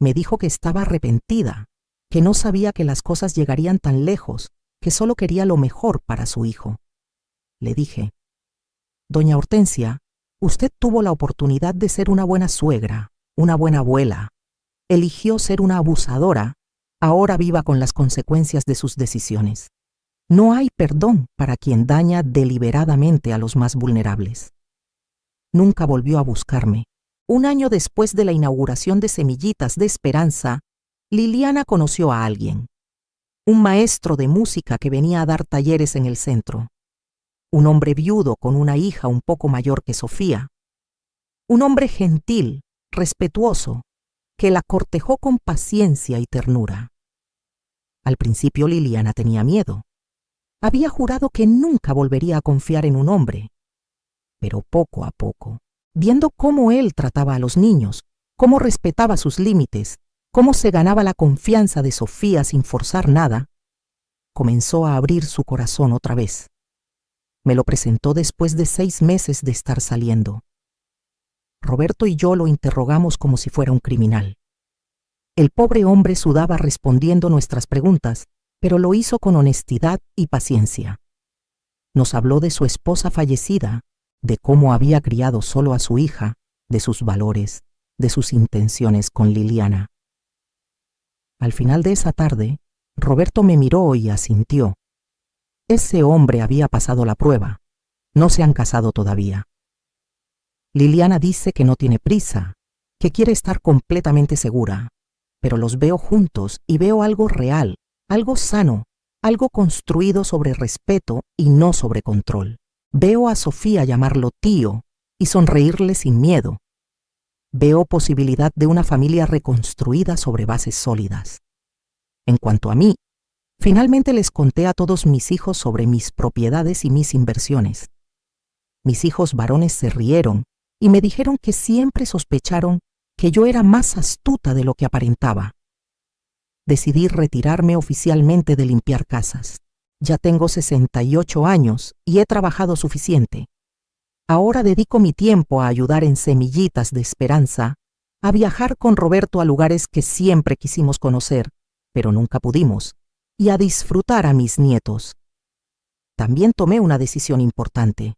Me dijo que estaba arrepentida, que no sabía que las cosas llegarían tan lejos, que solo quería lo mejor para su hijo. Le dije: «Doña Hortensia, usted tuvo la oportunidad de ser una buena suegra, una buena abuela. Eligió ser una abusadora. Ahora viva con las consecuencias de sus decisiones. No hay perdón para quien daña deliberadamente a los más vulnerables». Nunca volvió a buscarme. Un año después de la inauguración de Semillitas de Esperanza, Liliana conoció a alguien. Un maestro de música que venía a dar talleres en el centro. Un hombre viudo con una hija un poco mayor que Sofía. Un hombre gentil, respetuoso, que la cortejó con paciencia y ternura. Al principio Liliana tenía miedo. Había jurado que nunca volvería a confiar en un hombre. Pero poco a poco, viendo cómo él trataba a los niños, cómo respetaba sus límites, cómo se ganaba la confianza de Sofía sin forzar nada, comenzó a abrir su corazón otra vez. Me lo presentó después de 6 meses de estar saliendo. Roberto y yo lo interrogamos como si fuera un criminal. El pobre hombre sudaba respondiendo nuestras preguntas, pero lo hizo con honestidad y paciencia. Nos habló de su esposa fallecida, de cómo había criado solo a su hija, de sus valores, de sus intenciones con Liliana. Al final de esa tarde, Roberto me miró y asintió. Ese hombre había pasado la prueba. No se han casado todavía. Liliana dice que no tiene prisa, que quiere estar completamente segura, pero los veo juntos y veo algo real, algo sano, algo construido sobre respeto y no sobre control. Veo a Sofía llamarlo tío y sonreírle sin miedo. Veo posibilidad de una familia reconstruida sobre bases sólidas. En cuanto a mí, finalmente les conté a todos mis hijos sobre mis propiedades y mis inversiones. Mis hijos varones se rieron y me dijeron que siempre sospecharon que yo era más astuta de lo que aparentaba. Decidí retirarme oficialmente de limpiar casas. Ya tengo 68 años y he trabajado suficiente. Ahora dedico mi tiempo a ayudar en Semillitas de Esperanza, a viajar con Roberto a lugares que siempre quisimos conocer, pero nunca pudimos, y a disfrutar a mis nietos. También tomé una decisión importante.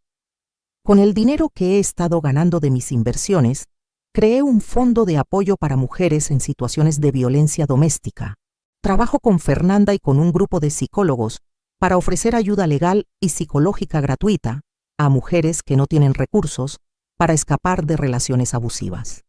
Con el dinero que he estado ganando de mis inversiones, creé un fondo de apoyo para mujeres en situaciones de violencia doméstica. Trabajo con Fernanda y con un grupo de psicólogos para ofrecer ayuda legal y psicológica gratuita a mujeres que no tienen recursos para escapar de relaciones abusivas.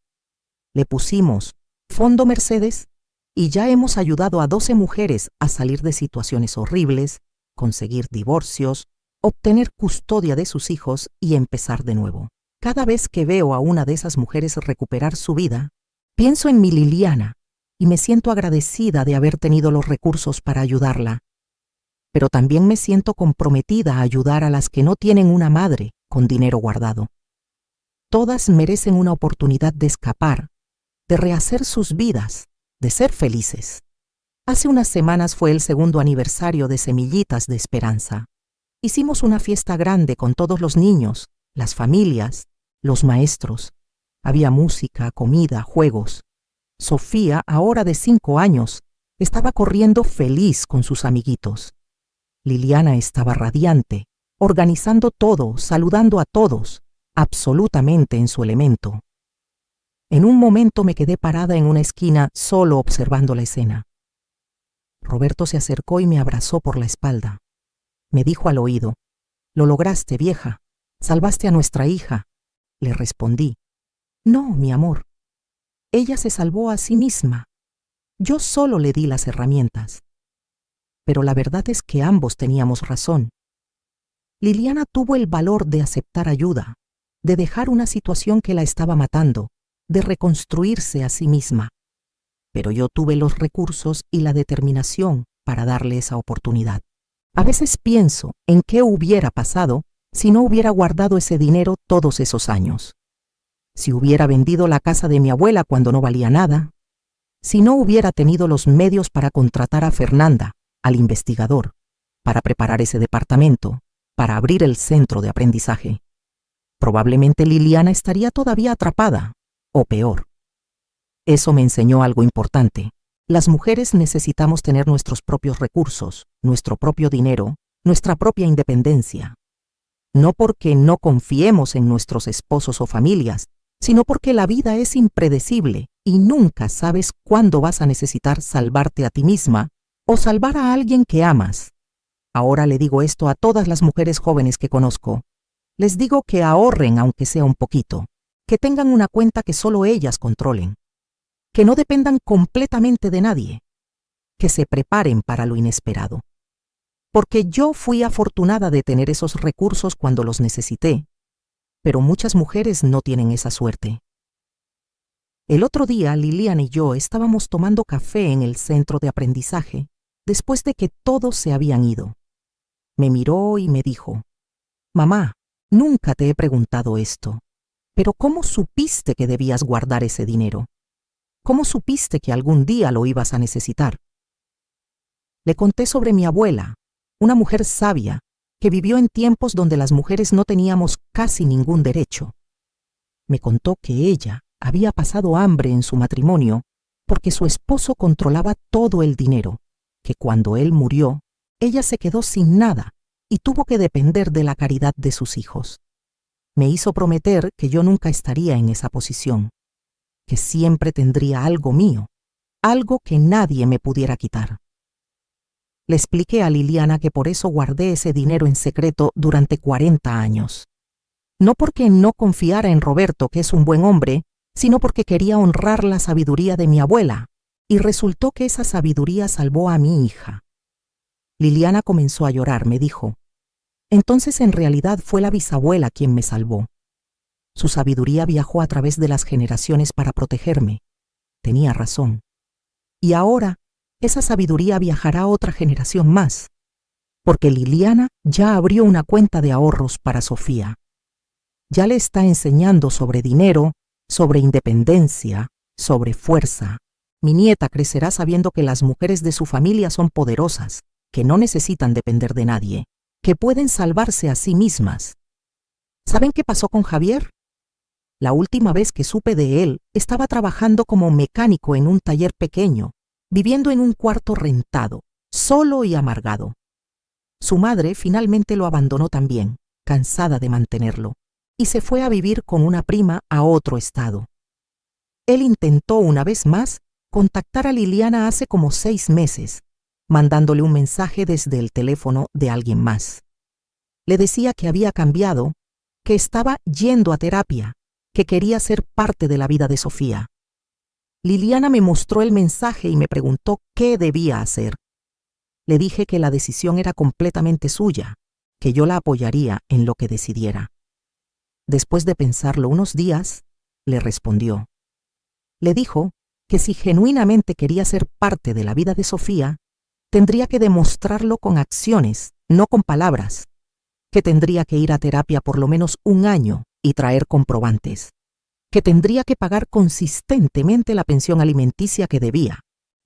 Le pusimos Fondo Mercedes y ya hemos ayudado a 12 mujeres a salir de situaciones horribles, conseguir divorcios, obtener custodia de sus hijos y empezar de nuevo. Cada vez que veo a una de esas mujeres recuperar su vida, pienso en mi Liliana y me siento agradecida de haber tenido los recursos para ayudarla. Pero también me siento comprometida a ayudar a las que no tienen una madre con dinero guardado. Todas merecen una oportunidad de escapar, de rehacer sus vidas, de ser felices. Hace unas semanas fue el 2º aniversario de Semillitas de Esperanza. Hicimos una fiesta grande con todos los niños, las familias, los maestros. Había música, comida, juegos. Sofía, ahora de 5 años, estaba corriendo feliz con sus amiguitos. Liliana estaba radiante, organizando todo, saludando a todos, absolutamente en su elemento. En un momento me quedé parada en una esquina solo observando la escena. Roberto se acercó y me abrazó por la espalda. Me dijo al oído: «Lo lograste, vieja. Salvaste a nuestra hija». Le respondí: «No, mi amor. Ella se salvó a sí misma. Yo solo le di las herramientas». Pero la verdad es que ambos teníamos razón. Liliana tuvo el valor de aceptar ayuda, de dejar una situación que la estaba matando, de reconstruirse a sí misma. Pero yo tuve los recursos y la determinación para darle esa oportunidad. A veces pienso en qué hubiera pasado si no hubiera guardado ese dinero todos esos años. Si hubiera vendido la casa de mi abuela cuando no valía nada, si no hubiera tenido los medios para contratar a Fernanda, al investigador, para preparar ese departamento, para abrir el centro de aprendizaje. Probablemente Liliana estaría todavía atrapada, o peor. Eso me enseñó algo importante. Las mujeres necesitamos tener nuestros propios recursos, nuestro propio dinero, nuestra propia independencia. No porque no confiemos en nuestros esposos o familias, sino porque la vida es impredecible y nunca sabes cuándo vas a necesitar salvarte a ti misma o salvar a alguien que amas. Ahora le digo esto a todas las mujeres jóvenes que conozco. Les digo que ahorren aunque sea un poquito, que tengan una cuenta que solo ellas controlen, que no dependan completamente de nadie, que se preparen para lo inesperado. Porque yo fui afortunada de tener esos recursos cuando los necesité, pero muchas mujeres no tienen esa suerte. El otro día Liliana y yo estábamos tomando café en el centro de aprendizaje después de que todos se habían ido. Me miró y me dijo: «Mamá, nunca te he preguntado esto, pero ¿cómo supiste que debías guardar ese dinero? ¿Cómo supiste que algún día lo ibas a necesitar?». Le conté sobre mi abuela, una mujer sabia que vivió en tiempos donde las mujeres no teníamos casi ningún derecho. Me contó que ella había pasado hambre en su matrimonio porque su esposo controlaba todo el dinero, que cuando él murió, ella se quedó sin nada y tuvo que depender de la caridad de sus hijos. Me hizo prometer que yo nunca estaría en esa posición, que siempre tendría algo mío, algo que nadie me pudiera quitar. Le expliqué a Liliana que por eso guardé ese dinero en secreto durante 40 años. No porque no confiara en Roberto, que es un buen hombre, sino porque quería honrar la sabiduría de mi abuela, y resultó que esa sabiduría salvó a mi hija. Liliana comenzó a llorar, me dijo: «Entonces en realidad fue la bisabuela quien me salvó. Su sabiduría viajó a través de las generaciones para protegerme. Tenía razón. Y ahora esa sabiduría viajará a otra generación más, porque Liliana ya abrió una cuenta de ahorros para Sofía. Ya le está enseñando sobre dinero, sobre independencia, sobre fuerza. Mi nieta crecerá sabiendo que las mujeres de su familia son poderosas, que no necesitan depender de nadie, que pueden salvarse a sí mismas». ¿Saben qué pasó con Javier? La última vez que supe de él, estaba trabajando como mecánico en un taller pequeño, viviendo en un cuarto rentado, solo y amargado. Su madre finalmente lo abandonó también, cansada de mantenerlo, y se fue a vivir con una prima a otro estado. Él intentó una vez más contactar a Liliana hace como 6 meses, mandándole un mensaje desde el teléfono de alguien más. Le decía que había cambiado, que estaba yendo a terapia, que quería ser parte de la vida de Sofía. Liliana me mostró el mensaje y me preguntó qué debía hacer. Le dije que la decisión era completamente suya, que yo la apoyaría en lo que decidiera. Después de pensarlo unos días, le respondió. Le dijo que si genuinamente quería ser parte de la vida de Sofía, tendría que demostrarlo con acciones, no con palabras, que tendría que ir a terapia por lo menos 1 año y traer comprobantes, que tendría que pagar consistentemente la pensión alimenticia que debía,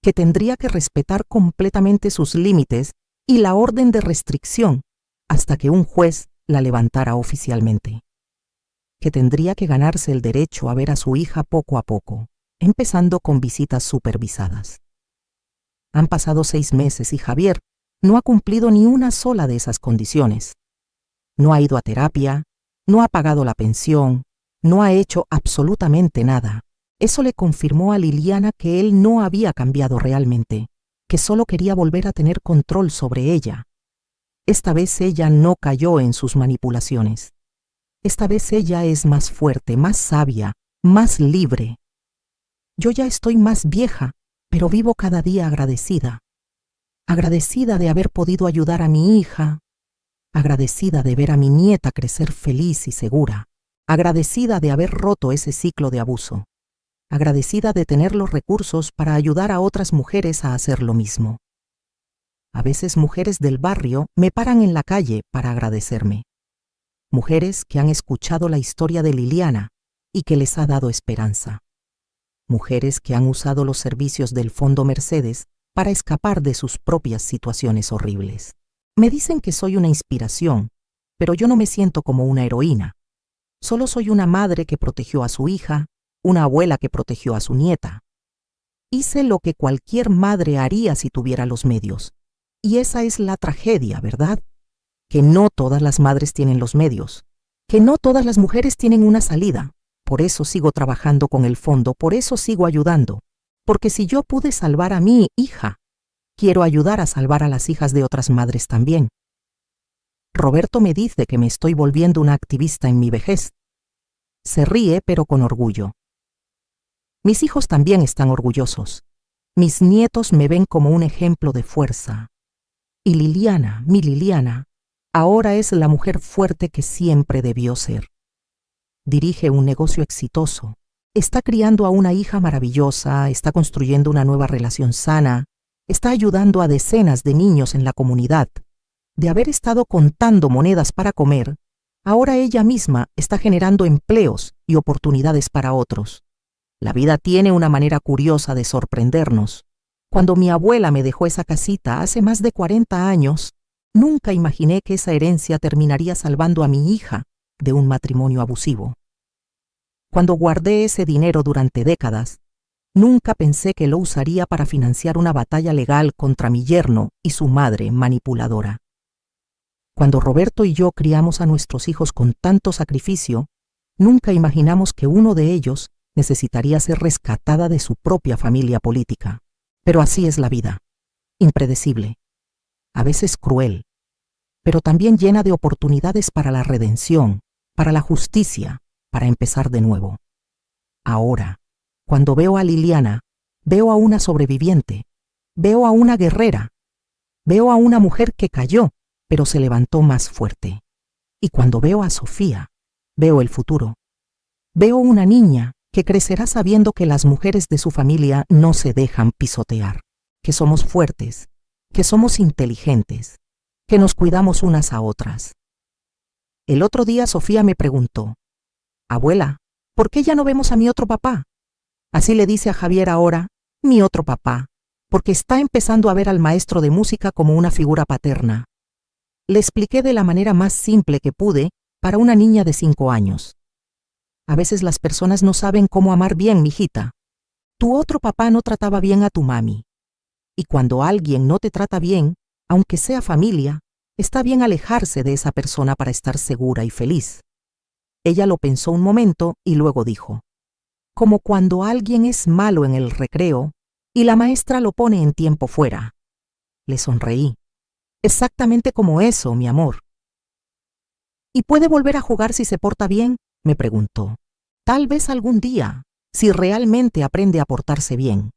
que tendría que respetar completamente sus límites y la orden de restricción hasta que un juez la levantara oficialmente, que tendría que ganarse el derecho a ver a su hija poco a poco, empezando con visitas supervisadas. Han pasado 6 meses y Javier no ha cumplido ni una sola de esas condiciones. No ha ido a terapia, no ha pagado la pensión, no ha hecho absolutamente nada. Eso le confirmó a Liliana que él no había cambiado realmente, que solo quería volver a tener control sobre ella. Esta vez ella no cayó en sus manipulaciones. Esta vez ella es más fuerte, más sabia, más libre. Yo ya estoy más vieja, pero vivo cada día agradecida. Agradecida de haber podido ayudar a mi hija, agradecida de ver a mi nieta crecer feliz y segura, agradecida de haber roto ese ciclo de abuso, agradecida de tener los recursos para ayudar a otras mujeres a hacer lo mismo. A veces mujeres del barrio me paran en la calle para agradecerme. Mujeres que han escuchado la historia de Liliana y que les ha dado esperanza. mujeres que han usado los servicios del Fondo Mercedes para escapar de sus propias situaciones horribles. Me dicen que soy una inspiración, pero yo no me siento como una heroína. Solo soy una madre que protegió a su hija, una abuela que protegió a su nieta. Hice lo que cualquier madre haría si tuviera los medios. Y esa es la tragedia, ¿verdad? Que no todas las madres tienen los medios, que no todas las mujeres tienen una salida. Por eso sigo trabajando con el fondo, por eso sigo ayudando. Porque si yo pude salvar a mi hija, quiero ayudar a salvar a las hijas de otras madres también. Roberto me dice que me estoy volviendo una activista en mi vejez. Se ríe, pero con orgullo. Mis hijos también están orgullosos. Mis nietos me ven como un ejemplo de fuerza. Y Liliana, mi Liliana, ahora es la mujer fuerte que siempre debió ser. Dirige un negocio exitoso. Está criando a una hija maravillosa, está construyendo una nueva relación sana, está ayudando a decenas de niños en la comunidad. De haber estado contando monedas para comer, ahora ella misma está generando empleos y oportunidades para otros. La vida tiene una manera curiosa de sorprendernos. Cuando mi abuela me dejó esa casita hace más de 40 años, nunca imaginé que esa herencia terminaría salvando a mi hija de un matrimonio abusivo. Cuando guardé ese dinero durante décadas, nunca pensé que lo usaría para financiar una batalla legal contra mi yerno y su madre manipuladora. Cuando Roberto y yo criamos a nuestros hijos con tanto sacrificio, nunca imaginamos que uno de ellos necesitaría ser rescatada de su propia familia política. Pero así es la vida, impredecible, a veces cruel, pero también llena de oportunidades para la redención, para la justicia, para empezar de nuevo. Ahora, cuando veo a Liliana, veo a una sobreviviente, veo a una guerrera, veo a una mujer que cayó, pero se levantó más fuerte. Y cuando veo a Sofía, veo el futuro. Veo una niña que crecerá sabiendo que las mujeres de su familia no se dejan pisotear, que somos fuertes, que somos inteligentes, que nos cuidamos unas a otras. El otro día Sofía me preguntó: «Abuela, ¿por qué ya no vemos a mi otro papá?». Así le dice a Javier ahora, mi otro papá, porque está empezando a ver al maestro de música como una figura paterna. Le expliqué de la manera más simple que pude para una niña de 5 años. A veces las personas no saben cómo amar bien, mijita. Tu otro papá no trataba bien a tu mami. Y cuando alguien no te trata bien, aunque sea familia, está bien alejarse de esa persona para estar segura y feliz. Ella lo pensó un momento y luego dijo: como cuando alguien es malo en el recreo y la maestra lo pone en tiempo fuera. Le sonreí. Exactamente como eso, mi amor. ¿Y puede volver a jugar si se porta bien?, me preguntó. Tal vez algún día, si realmente aprende a portarse bien.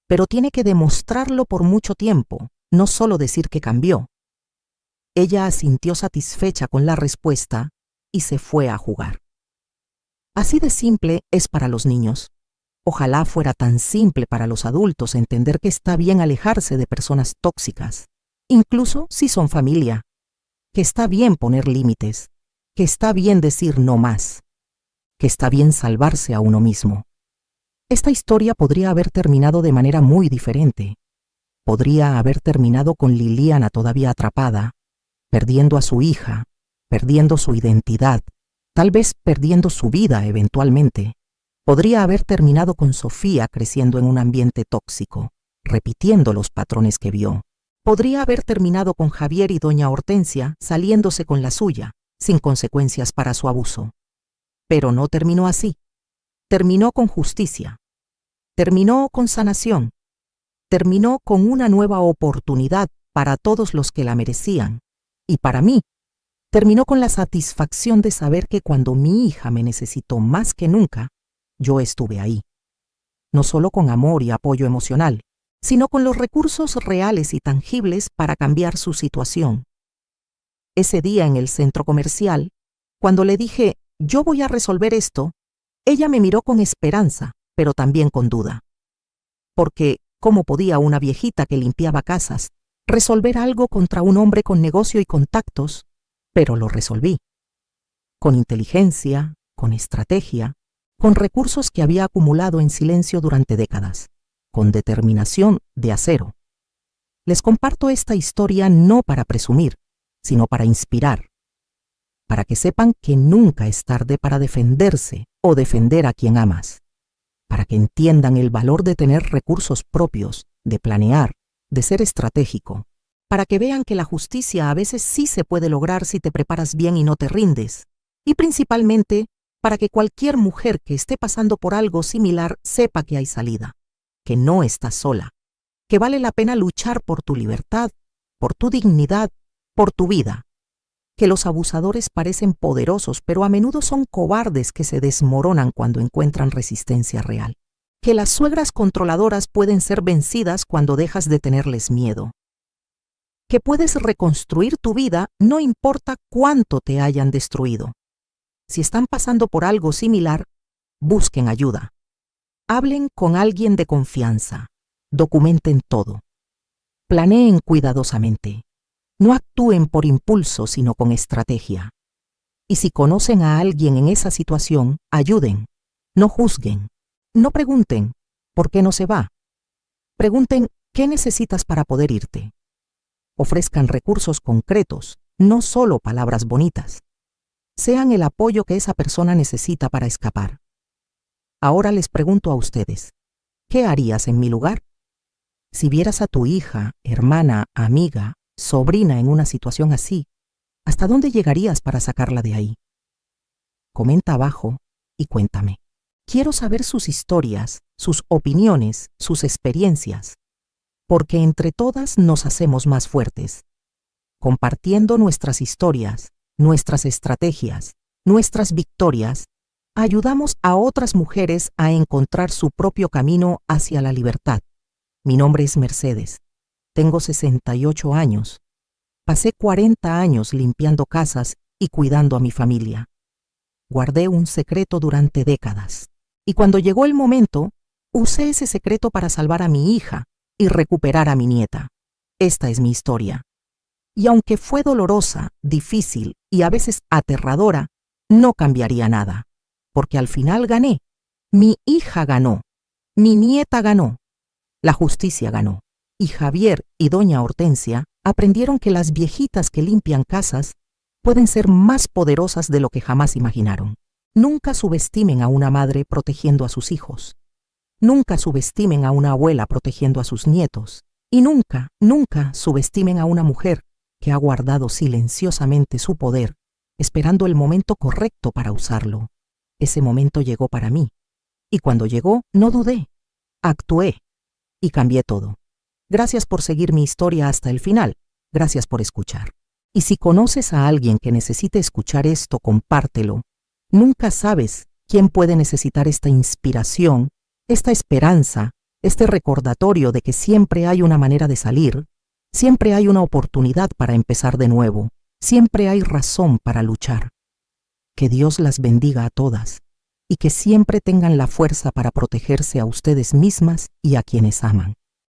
Pero tiene que demostrarlo por mucho tiempo, no solo decir que cambió. Ella asintió satisfecha con la respuesta y se fue a jugar. Así de simple es para los niños. Ojalá fuera tan simple para los adultos entender que está bien alejarse de personas tóxicas, incluso si son familia, que está bien poner límites, que está bien decir no más, que está bien salvarse a uno mismo. Esta historia podría haber terminado de manera muy diferente. Podría haber terminado con Liliana todavía atrapada, perdiendo a su hija, perdiendo su identidad, tal vez perdiendo su vida eventualmente. Podría haber terminado con Sofía creciendo en un ambiente tóxico, repitiendo los patrones que vio. Podría haber terminado con Javier y doña Hortensia saliéndose con la suya, sin consecuencias para su abuso. Pero no terminó así. Terminó con justicia. Terminó con sanación. Terminó con una nueva oportunidad para todos los que la merecían. Y para mí, terminó con la satisfacción de saber que cuando mi hija me necesitó más que nunca, yo estuve ahí. No solo con amor y apoyo emocional, sino con los recursos reales y tangibles para cambiar su situación. Ese día en el centro comercial, cuando le dije, yo voy a resolver esto, ella me miró con esperanza, pero también con duda. Porque, ¿cómo podía una viejita que limpiaba casas resolver algo contra un hombre con negocio y contactos? Pero lo resolví. Con inteligencia, con estrategia, con recursos que había acumulado en silencio durante décadas, con determinación de acero. Les comparto esta historia no para presumir, sino para inspirar, para que sepan que nunca es tarde para defenderse o defender a quien amas, para que entiendan el valor de tener recursos propios, de planear, de ser estratégico, para que vean que la justicia a veces sí se puede lograr si te preparas bien y no te rindes, y principalmente para que cualquier mujer que esté pasando por algo similar sepa que hay salida, que no estás sola, que vale la pena luchar por tu libertad, por tu dignidad, por tu vida, que los abusadores parecen poderosos, pero a menudo son cobardes que se desmoronan cuando encuentran resistencia real, que las suegras controladoras pueden ser vencidas cuando dejas de tenerles miedo, que puedes reconstruir tu vida no importa cuánto te hayan destruido. Si están pasando por algo similar, busquen ayuda. Hablen con alguien de confianza. Documenten todo. Planeen cuidadosamente. No actúen por impulso, sino con estrategia. Y si conocen a alguien en esa situación, ayuden. No juzguen. No pregunten, ¿por qué no se va? Pregunten, ¿qué necesitas para poder irte? Ofrezcan recursos concretos, no solo palabras bonitas. Sean el apoyo que esa persona necesita para escapar. Ahora les pregunto a ustedes, ¿qué harías en mi lugar? Si vieras a tu hija, hermana, amiga, sobrina en una situación así, ¿hasta dónde llegarías para sacarla de ahí? Comenta abajo y cuéntame. Quiero saber sus historias, sus opiniones, sus experiencias, porque entre todas nos hacemos más fuertes. Compartiendo nuestras historias, nuestras estrategias, nuestras victorias, ayudamos a otras mujeres a encontrar su propio camino hacia la libertad. Mi nombre es Mercedes. Tengo 68 años. Pasé 40 años limpiando casas y cuidando a mi familia. Guardé un secreto durante décadas. Y cuando llegó el momento, usé ese secreto para salvar a mi hija y recuperar a mi nieta. Esta es mi historia. Y aunque fue dolorosa, difícil y a veces aterradora, no cambiaría nada, porque al final gané. Mi hija ganó. Mi nieta ganó. La justicia ganó. Y Javier y doña Hortensia aprendieron que las viejitas que limpian casas pueden ser más poderosas de lo que jamás imaginaron. Nunca subestimen a una madre protegiendo a sus hijos. Nunca subestimen a una abuela protegiendo a sus nietos. Y nunca, nunca subestimen a una mujer que ha guardado silenciosamente su poder, esperando el momento correcto para usarlo. Ese momento llegó para mí. Y cuando llegó, no dudé. Actué. Y cambié todo. Gracias por seguir mi historia hasta el final. Gracias por escuchar. Y si conoces a alguien que necesite escuchar esto, compártelo. Nunca sabes quién puede necesitar esta inspiración, esta esperanza, este recordatorio de que siempre hay una manera de salir, siempre hay una oportunidad para empezar de nuevo, siempre hay razón para luchar. Que Dios las bendiga a todas y que siempre tengan la fuerza para protegerse a ustedes mismas y a quienes aman.